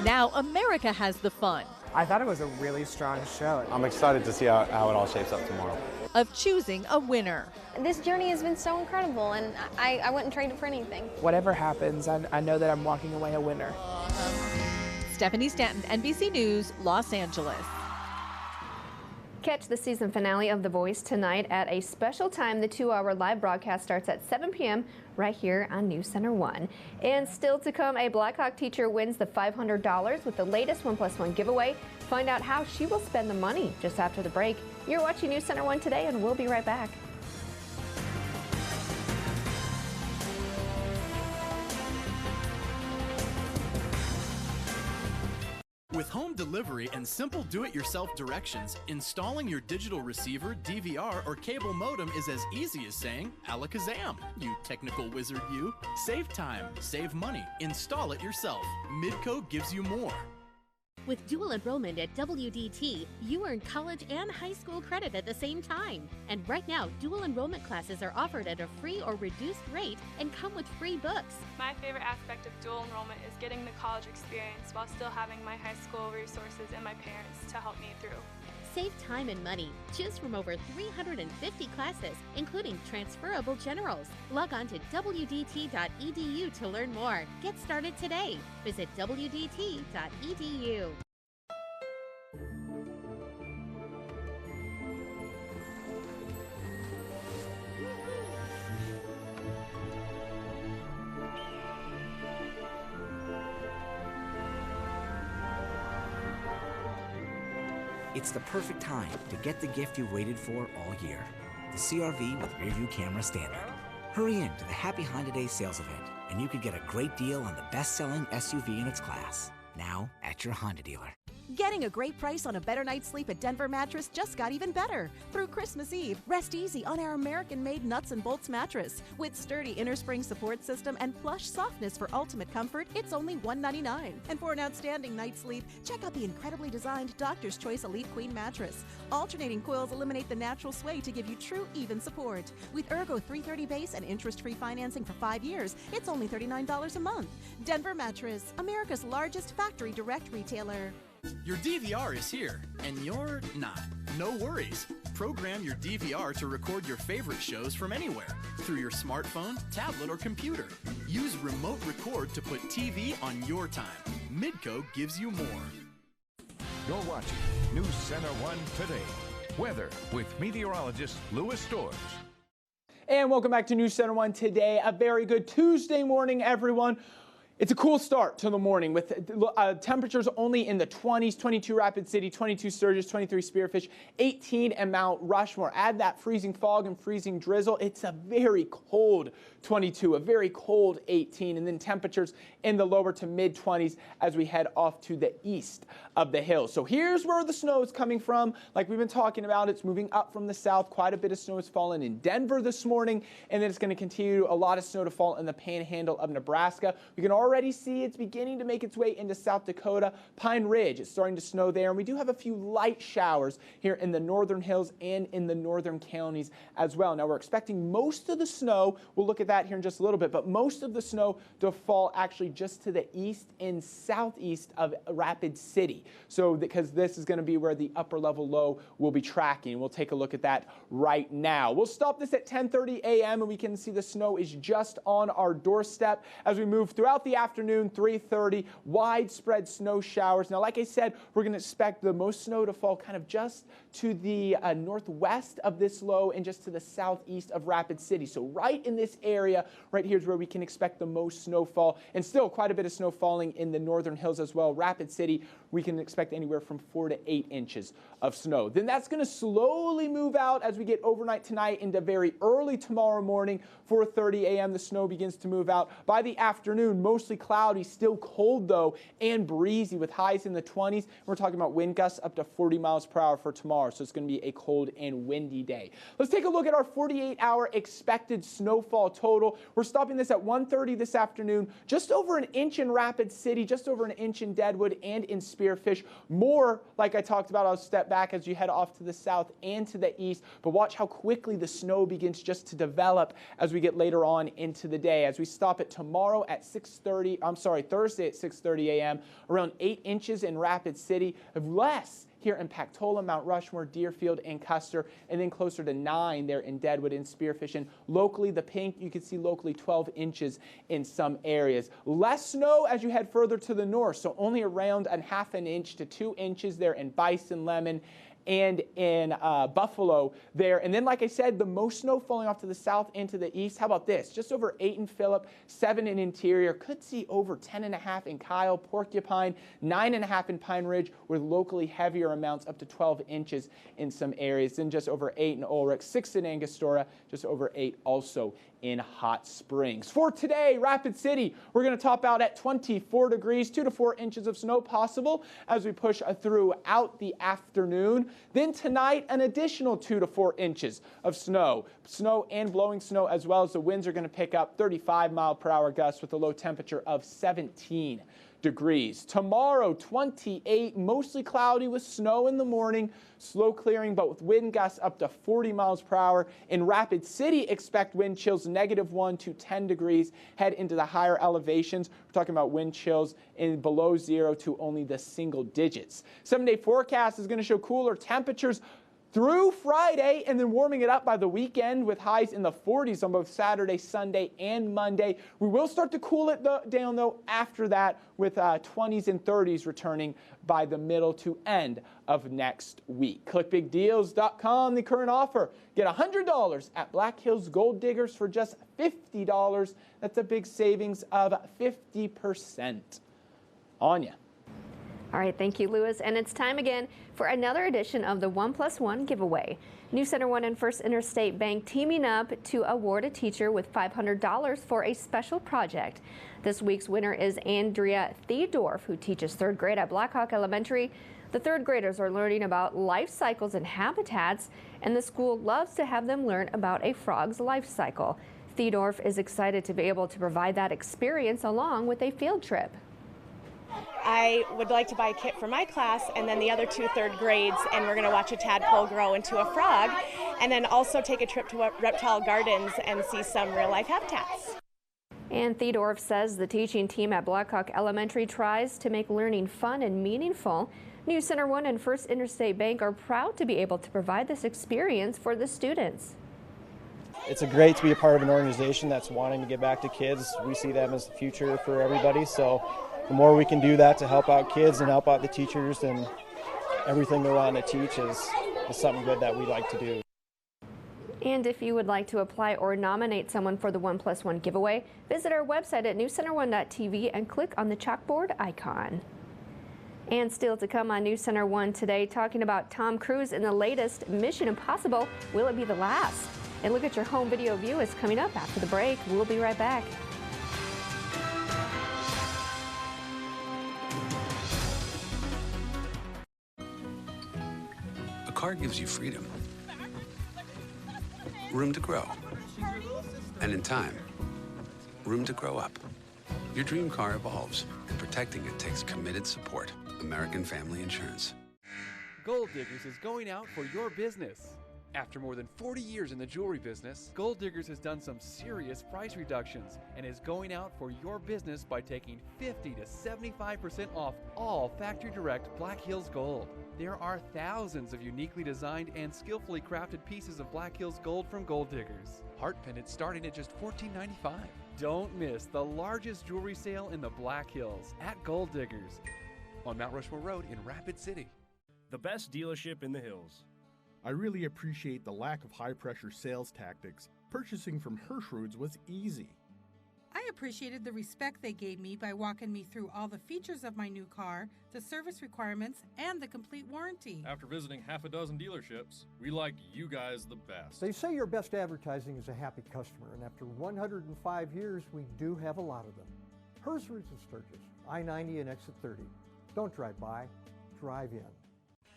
Now America has the fun. I thought it was a really strong show. I'm excited to see how it all shapes up tomorrow. of choosing a winner. This journey has been so incredible, and I wouldn't trade it for anything. Whatever happens, I know that I'm walking away a winner. Stephanie Stanton, NBC News, Los Angeles. Catch the season finale of The Voice tonight at a special time. The 2-hour live broadcast starts at 7 p.m. right here on News Center 1. And still to come, a Blackhawk teacher wins the $500 with the latest 1+1 giveaway. Find out how she will spend the money just after the break. You're watching News Center 1 today, and we'll be right back. With home delivery and simple do-it-yourself directions, installing your digital receiver, DVR, or cable modem is as easy as saying, alakazam, you technical wizard you. Save time, save money, install it yourself. Midco gives you more. With dual enrollment at WDT, you earn college and high school credit at the same time. And right now, dual enrollment classes are offered at a free or reduced rate and come with free books. My favorite aspect of dual enrollment is getting the college experience while still having my high school resources and my parents to help me through. Save time and money. Choose from over 350 classes, including transferable generals. Log on to wdt.edu to learn more. Get started today. Visit wdt.edu. It's the perfect time to get the gift you've waited for all year, the CR-V with rear view camera standard. Hurry in to the Happy Honda Day sales event, and you could get a great deal on the best-selling SUV in its class, now at your Honda dealer. Getting a great price on a better night's sleep at Denver Mattress just got even better. Through Christmas Eve, rest easy on our American-made nuts and bolts mattress. With sturdy inner spring support system and plush softness for ultimate comfort, it's only $199. And for an outstanding night's sleep, check out the incredibly designed Doctor's Choice Elite Queen mattress. Alternating coils eliminate the natural sway to give you true even support. With Ergo 330 base and interest-free financing for 5 years, it's only $39 a month. Denver Mattress, America's largest factory direct retailer. Your DVR is here, and you're not. No worries. Program your DVR to record your favorite shows from anywhere through your smartphone, tablet, or computer. Use Remote Record to put TV on your time. Midco gives you more. You're watching News Center 1 Today. Weather with meteorologist Louis Storrs. And welcome back to News Center 1 Today. A very good Tuesday morning, everyone. It's a cool start to the morning with temperatures only in the 20s, 22 Rapid City, 22 Sturgis, 23 Spearfish, 18 at Mount Rushmore. Add that freezing fog and freezing drizzle. It's a very cold 22, a very cold 18, and then temperatures in the lower to mid 20s as we head off to the east of the hills. So here's where the snow is coming from. Like we've been talking about, it's moving up from the south. Quite a bit of snow has fallen in Denver this morning, and then it's going to continue a lot of snow to fall in the panhandle of Nebraska. We can already see it's beginning to make its way into South Dakota. Pine Ridge, it's starting to snow there, and we do have a few light showers here in the northern hills and in the northern counties as well. Now we're expecting most of the snow, we'll look at that here in just a little bit, but most of the snow to fall actually just to the east and southeast of Rapid City. So because this is going to be where the upper level low will be tracking. We'll take a look at that right now. We'll stop this at 10:30 a.m. and we can see the snow is just on our doorstep as we move throughout the afternoon, 3:30, widespread snow showers. Now, like I said, we're going to expect the most snow to fall kind of just to the northwest of this low and just to the southeast of Rapid City. So right in this area, right here is where we can expect the most snowfall, and still quite a bit of snow falling in the northern hills as well. Rapid City, we can expect anywhere from 4 to 8 inches of snow. Then that's going to slowly move out as we get overnight tonight into very early tomorrow morning. 4:30 a.m. the snow begins to move out. By the afternoon, mostly cloudy, still cold though, and breezy with highs in the 20s. We're talking about wind gusts up to 40 miles per hour for tomorrow, so it's going to be a cold and windy day. Let's take a look at our 48-hour expected snowfall total. We're stopping this at 1:30 this afternoon, just over an inch in Rapid City, just over an inch in Deadwood and in Spearfish. More, like I talked about, I'll step back as you head off to the south and to the east, but watch how quickly the snow begins just to develop as we get later on into the day. As we stop it tomorrow at Thursday at 6:30 a.m., around 8 inches in Rapid City, of less here in Pactola, Mount Rushmore, Deerfield, and Custer, and then closer to 9 there in Deadwood and Spearfish. And locally, the pink, you can see locally 12 inches in some areas. Less snow as you head further to the north, so only around a ½ inch to 2 inches there in Bison, Lemon, and in Buffalo there. And then, like I said, the most snow falling off to the south and to the east. How about this? Just over 8 in Phillip, 7 in Interior. Could see over 10.5 in Kyle, Porcupine, 9.5 in Pine Ridge, with locally heavier amounts up to 12 inches in some areas. Then just over 8 in Ulrich, 6 in Angostura, just over 8 also in Hot Springs. For today, Rapid City, we're going to top out at 24 degrees, 2 to 4 inches of snow possible as we push throughout the afternoon. Then tonight, an additional 2 to 4 inches of snow. Snow and blowing snow, as well as the winds are going to pick up 35-mile-per-hour gusts with a low temperature of 17 degrees. Tomorrow, 28, mostly cloudy with snow in the morning, slow clearing, but with wind gusts up to 40 miles per hour. In Rapid City, expect wind chills -1 to 10 degrees. Head into the higher elevations. We're talking about wind chills in below 0 to only the single digits. 7-day forecast is going to show cooler temperatures through Friday, and then warming it up by the weekend with highs in the 40s on both Saturday, Sunday, and Monday. We will start to cool it down, though, after that, with 20s and 30s returning by the middle to end of next week. ClickBigDeals.com, the current offer. Get $100 at Black Hills Gold Diggers for just $50. That's a big savings of 50%. Anya. All right, thank you, Lewis. And it's time again for another edition of the 1+1 giveaway. New Center One and First Interstate Bank teaming up to award a teacher with $500 for a special project. This week's winner is Andrea Theodorf, who teaches 3rd grade at Blackhawk Elementary. The 3rd graders are learning about life cycles and habitats, and the school loves to have them learn about a frog's life cycle. Theodorf is excited to be able to provide that experience along with a field trip. I would like to buy a kit for my class and then the other 2 3rd grades, and we're going to watch a tadpole grow into a frog, and then also take a trip to Reptile Gardens and see some real-life habitats. And Theodorf says the teaching team at Blackhawk Elementary tries to make learning fun and meaningful. New Center One and First Interstate Bank are proud to be able to provide this experience for the students. It's great to be a part of an organization that's wanting to get back to kids. We see them as the future for everybody, so the more we can do that to help out kids and help out the teachers and everything they're wanting to teach is something good that we like to do. And if you would like to apply or nominate someone for the 1+1 giveaway, visit our website at newscenter1.tv and click on the chalkboard icon. And still to come on News Center One today, talking about Tom Cruise in the latest Mission Impossible. Will it be the last? And look at your home video view is coming up after the break. We'll be right back. A car gives you freedom, room to grow, and in time, room to grow up. Your dream car evolves, and protecting it takes committed support. American Family Insurance. Gold Diggers is going out for your business. After more than 40 years in the jewelry business, Gold Diggers has done some serious price reductions and is going out for your business by taking 50 to 75% off all factory direct Black Hills Gold. There are thousands of uniquely designed and skillfully crafted pieces of Black Hills Gold from Gold Diggers. Heart pendants starting at just $14.95. Don't miss the largest jewelry sale in the Black Hills at Gold Diggers on Mount Rushmore Road in Rapid City. The best dealership in the hills. I really appreciate the lack of high-pressure sales tactics. Purchasing from Hirschroods was easy. I appreciated the respect they gave me by walking me through all the features of my new car, the service requirements, and the complete warranty. After visiting half a dozen dealerships, we liked you guys the best. They say your best advertising is a happy customer, and after 105 years, we do have a lot of them. Hirschroods in Sturgis, I-90 and exit 30. Don't drive by, drive in.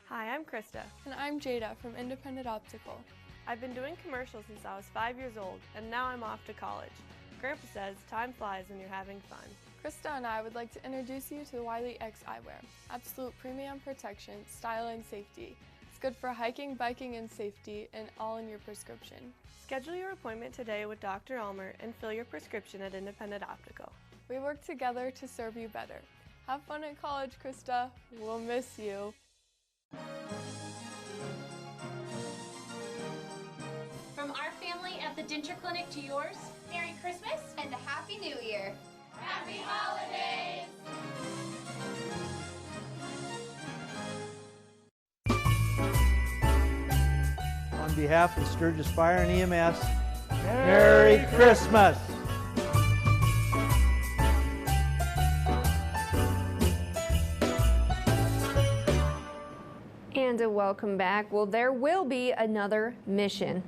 Hi, I'm Krista. And I'm Jada from Independent Optical. I've been doing commercials since I was 5 years old, and now I'm off to college. Grandpa says time flies when you're having fun. Krista and I would like to introduce you to the Wiley X eyewear. Absolute premium protection, style, and safety. It's good for hiking, biking, and safety, and all in your prescription. Schedule your appointment today with Dr. Ulmer and fill your prescription at Independent Optical. We work together to serve you better. Have fun in college, Krista. We'll miss you. From our family at the Denture Clinic to yours, Merry Christmas and a Happy New Year. Happy Holidays! On behalf of Sturgis Fire and EMS, Merry Christmas! And welcome back. Well, there will be another mission.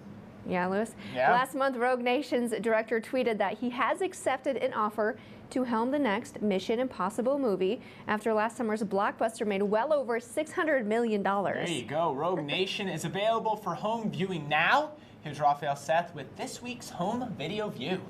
Yeah, Lewis? Yeah. Last month, Rogue Nation's director tweeted that he has accepted an offer to helm the next Mission Impossible movie after last summer's blockbuster made well over $600 million. There you go. Rogue Nation is available for home viewing now. Here's Raphael Seth with this week's home video view.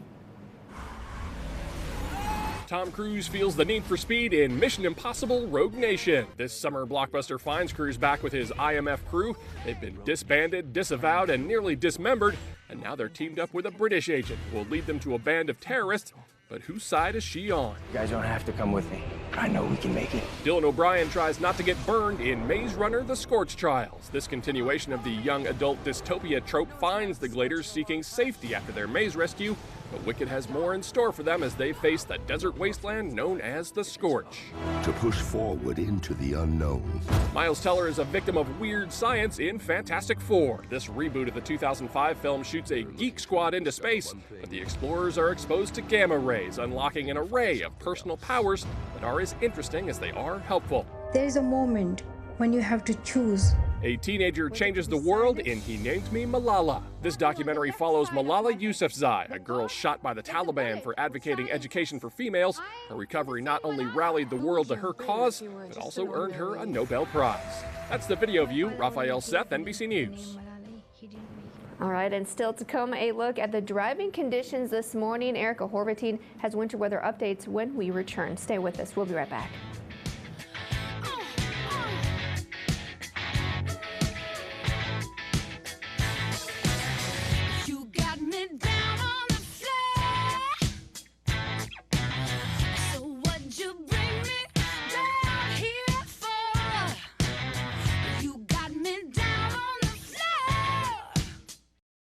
Tom Cruise feels the need for speed in Mission Impossible Rogue Nation. This summer, blockbuster finds Cruise back with his IMF crew. They've been disbanded, disavowed, and nearly dismembered, and now they're teamed up with a British agent who will lead them to a band of terrorists. But whose side is she on? You guys don't have to come with me. I know we can make it. Dylan O'Brien tries not to get burned in Maze Runner: The Scorch Trials. This continuation of the young adult dystopia trope finds the Gladers seeking safety after their maze rescue, but Wicked has more in store for them as they face the desert wasteland known as the Scorch. To push forward into the unknown. Miles Teller is a victim of weird science in Fantastic Four. This reboot of the 2005 film shoots a geek squad into space, but the explorers are exposed to gamma rays, unlocking an array of personal powers that are as interesting as they are helpful. There is a moment when you have to choose. A teenager changes the world in He Named Me Malala. This documentary follows Malala Yousafzai, a girl shot by the Taliban for advocating education for females. Her recovery not only rallied the world to her cause, but also earned her a Nobel Prize. That's the video view. Raphael Seth, NBC News. All right, and still to come, a look at the driving conditions this morning. Erica Horvatine has winter weather updates when we return. Stay with us. We'll be right back.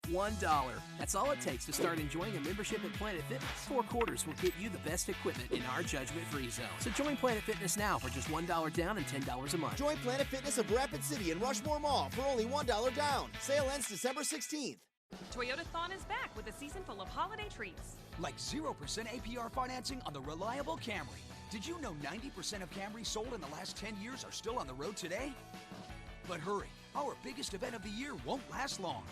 $1. That's all it takes to start enjoying a membership at Planet Fitness. 4 quarters will get you the best equipment in our judgment-free zone. So join Planet Fitness now for just $1 down and $10 a month. Join Planet Fitness of Rapid City and Rushmore Mall for only $1 down. Sale ends December 16th. Toyotathon is back with a season full of holiday treats. Like 0% APR financing on the reliable Camry. Did you know 90% of Camrys sold in the last 10 years are still on the road today? But hurry, our biggest event of the year won't last long.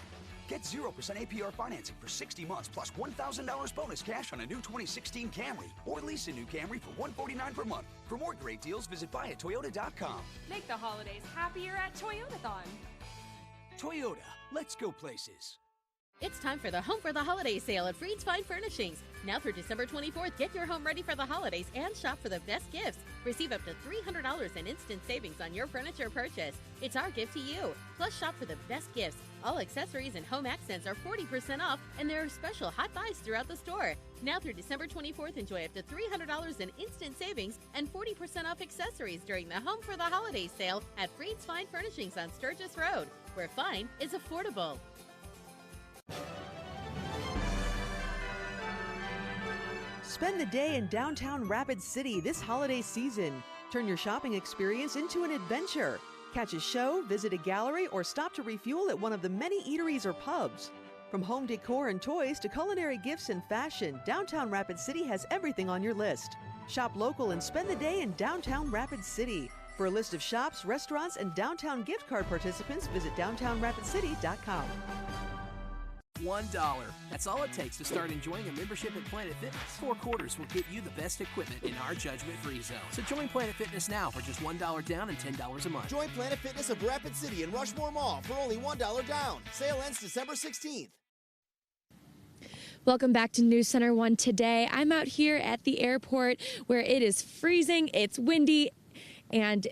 Get 0% APR financing for 60 months plus $1,000 bonus cash on a new 2016 Camry. Or lease a new Camry for $149 per month. For more great deals, visit buyatoyota.com. Make the holidays happier at Toyotathon. Toyota, let's go places. It's time for the Home for the Holidays sale at Freed's Fine Furnishings. Now through December 24th, get your home ready for the holidays and shop for the best gifts. Receive up to $300 in instant savings on your furniture purchase. It's our gift to you. Plus, shop for the best gifts. All accessories and home accents are 40% off, and there are special hot buys throughout the store. Now through December 24th, enjoy up to $300 in instant savings and 40% off accessories during the Home for the Holidays sale at Freed's Fine Furnishings on Sturgis Road, where fine is affordable. Spend the day in downtown Rapid City this holiday season. Turn your shopping experience into an adventure. Catch a show, visit a gallery, or stop to refuel at one of the many eateries or pubs. From home decor and toys to culinary gifts and fashion, downtown Rapid City has everything on your list. Shop local and spend the day in downtown Rapid City. For a list of shops, restaurants, and downtown gift card participants, visit downtownrapidcity.com. $1. That's all it takes to start enjoying a membership at Planet Fitness. 4 quarters will get you the best equipment in our judgment-free zone. So join Planet Fitness now for just $1 down and $10 a month. Join Planet Fitness of Rapid City and Rushmore Mall for only $1 down. Sale ends December 16th. Welcome back to News Center 1 Today. I'm out here at the airport where it is freezing, it's windy, and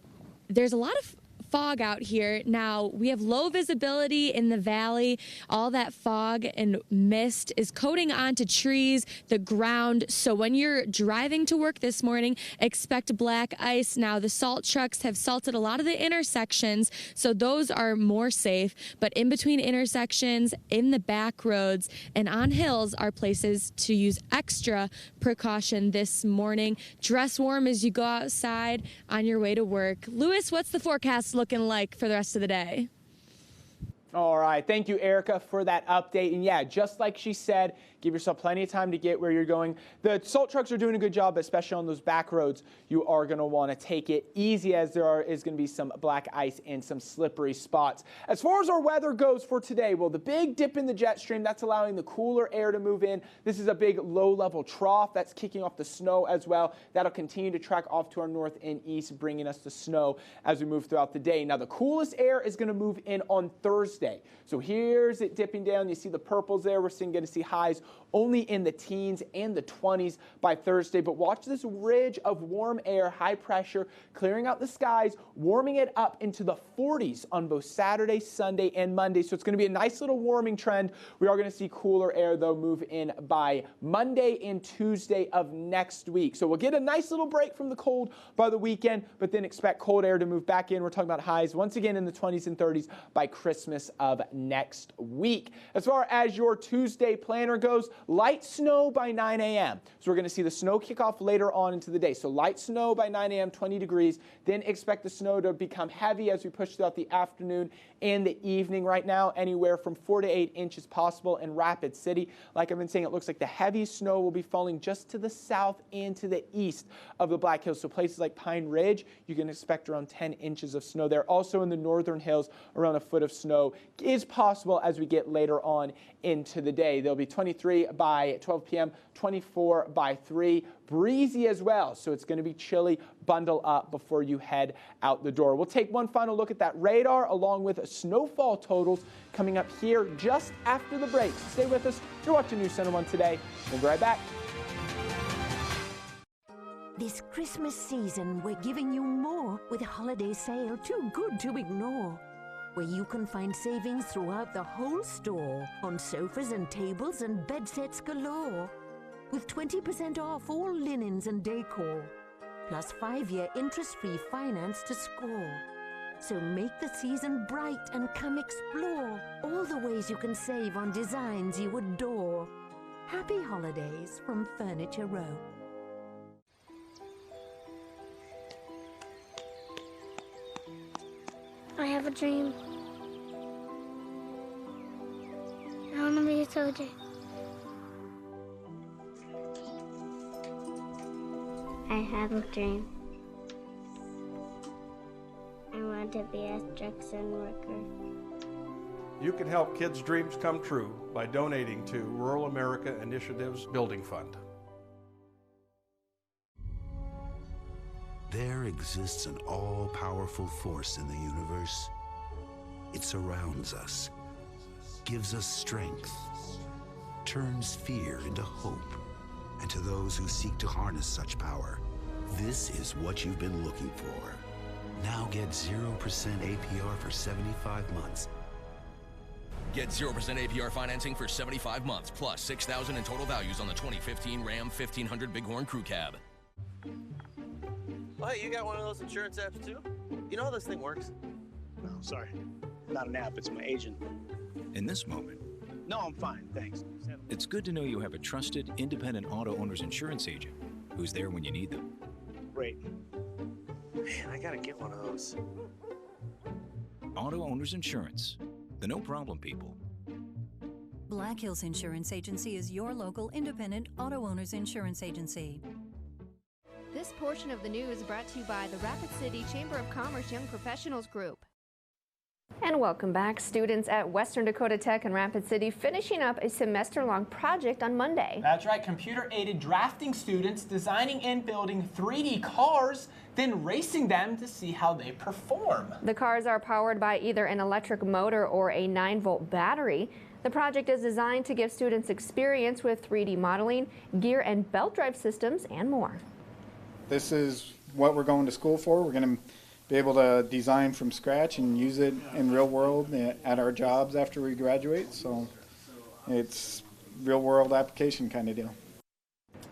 there's a lot of fog out here. Now, we have low visibility in the valley. All that fog and mist is coating onto trees, the ground. So when you're driving to work this morning, expect black ice. Now, the salt trucks have salted a lot of the intersections, so those are more safe. But in between intersections, in the back roads, and on hills are places to use extra precaution this morning. Dress warm as you go outside on your way to work. Lewis, what's the forecast looking like for the rest of the day? All right. Thank you, Erica, for that update. And yeah, just like she said, give yourself plenty of time to get where you're going. The salt trucks are doing a good job, especially on those back roads. You are going to want to take it easy, as there is going to be some black ice and some slippery spots. As far as our weather goes for today, well, the big dip in the jet stream, that's allowing the cooler air to move in. This is a big low-level trough that's kicking off the snow as well. That'll continue to track off to our north and east, bringing us the snow as we move throughout the day. Now, the coolest air is going to move in on Thursday. So here's it dipping down. You see the purples there. We're going to see highs only in the teens and the 20s by Thursday. But watch this ridge of warm air, high pressure, clearing out the skies, warming it up into the 40s on both Saturday, Sunday, and Monday. So it's going to be a nice little warming trend. We are going to see cooler air, though, move in by Monday and Tuesday of next week. So we'll get a nice little break from the cold by the weekend, but then expect cold air to move back in. We're talking about highs once again in the 20s and 30s by Christmas of next week. As far as your Tuesday planner goes, light snow by 9 a.m. So we're going to see the snow kick off later on into the day. So light snow by 9 a.m., 20 degrees. Then expect the snow to become heavy as we push throughout the afternoon and the evening. Right now, anywhere from 4 to 8 inches possible in Rapid City. Like I've been saying, it looks like the heavy snow will be falling just to the south and to the east of the Black Hills. So places like Pine Ridge, you can expect around 10 inches of snow there. Also in the northern hills, around a foot of snow is possible as we get later on into the day. There'll be 23 by 12 p.m., 24 by 3. Breezy as well, so it's going to be chilly. Bundle up before you head out the door. We'll take one final look at that radar along with snowfall totals coming up here just after the break. So stay with us. You're watching NC1 Today. We'll be right back. This Christmas season, we're giving you more with a holiday sale too good to ignore, where you can find savings throughout the whole store on sofas and tables and bed sets galore, with 20% off all linens and decor, plus 5-year interest-free finance to score. So make the season bright and come explore all the ways you can save on designs you adore. Happy holidays from Furniture Row. I have a dream. I want to be a soldier. I have a dream. I want to be a construction worker. You can help kids' dreams come true by donating to Rural America Initiatives Building Fund. There exists an all-powerful force in the universe. It surrounds us, gives us strength, turns fear into hope. And to those who seek to harness such power, this is what you've been looking for. Now get 0% APR for 75 months. Get 0% APR financing for 75 months, plus $6,000 in total values on the 2015 Ram 1500 Bighorn Crew Cab. Oh, hey, you got one of those insurance apps too? You know how this thing works? No, sorry. Not an app, it's my agent. In this moment, No, I'm fine, thanks. it's good to know you have a trusted, independent auto owner's insurance agent who's there when you need them. Great. Man, I gotta get one of those. Auto Owners Insurance, the no problem people. Black Hills Insurance Agency is your local independent auto owners insurance agency. This portion of the news is brought to you by the Rapid City Chamber of Commerce Young Professionals Group. And welcome back. Students at Western Dakota Tech and Rapid City finishing up a semester-long project on Monday. That's right. Computer-aided drafting students designing and building 3D cars, then racing them to see how they perform. The cars are powered by either an electric motor or a 9-volt battery. The project is designed to give students experience with 3D modeling, gear and belt drive systems, and more. This is what we're going to school for. We're going to be able to design from scratch and use it in real world at our jobs after we graduate. So it's real world application kind of deal.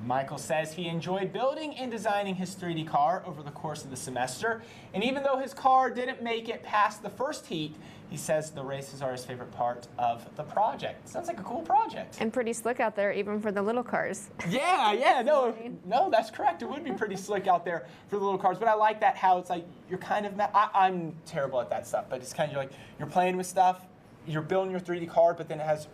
Michael says he enjoyed building and designing his 3D car over the course of the semester, and even though his car didn't make it past the first heat, he says the races are his favorite part of the project. Sounds like a cool project. And pretty slick out there, even for the little cars. Yeah, no, that's correct. It would be pretty slick out there for the little cars, but I like that how it's like you're kind of, I'm terrible at that stuff, but it's kind of like you're playing with stuff, you're building your 3D car, but then it has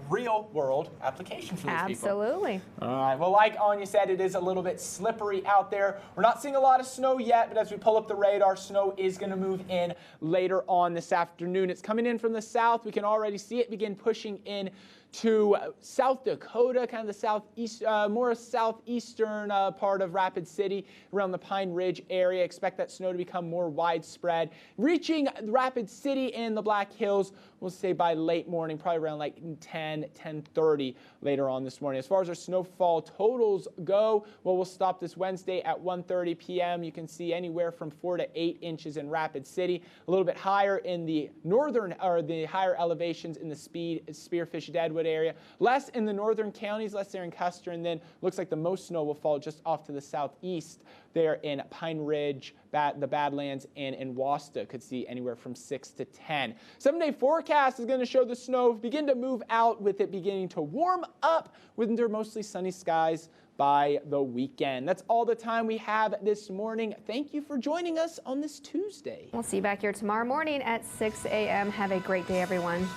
real world application for these people. Absolutely. All right, well, like Anya said, it is a little bit slippery out there. We're not seeing a lot of snow yet, but as we pull up the radar, snow is going to move in later on this afternoon. It's coming in from the south. We can already see it begin pushing in to South Dakota, kind of the southeast, more southeastern part of Rapid City, around the Pine Ridge area. Expect that snow to become more widespread, reaching Rapid City and the Black Hills, we'll say by late morning, probably around like 10:30 later on this morning. As far as our snowfall totals go, well, we'll stop this Wednesday at 1:30 p.m. You can see anywhere from 4 to 8 inches in Rapid City, a little bit higher in the northern, or the higher elevations in the Spearfish Deadwood area, less in the northern counties, less there in Custer, and then looks like the most snow will fall just off to the southeast there in Pine Ridge, the Badlands, and in Wasta. Could see anywhere from 6 to 10. 7-day forecast is going to show the snow begin to move out, with it beginning to warm up under mostly sunny skies by the weekend. That's all the time we have this morning. Thank you for joining us on this Tuesday. We'll see you back here tomorrow morning at 6 a.m. Have a great day, everyone.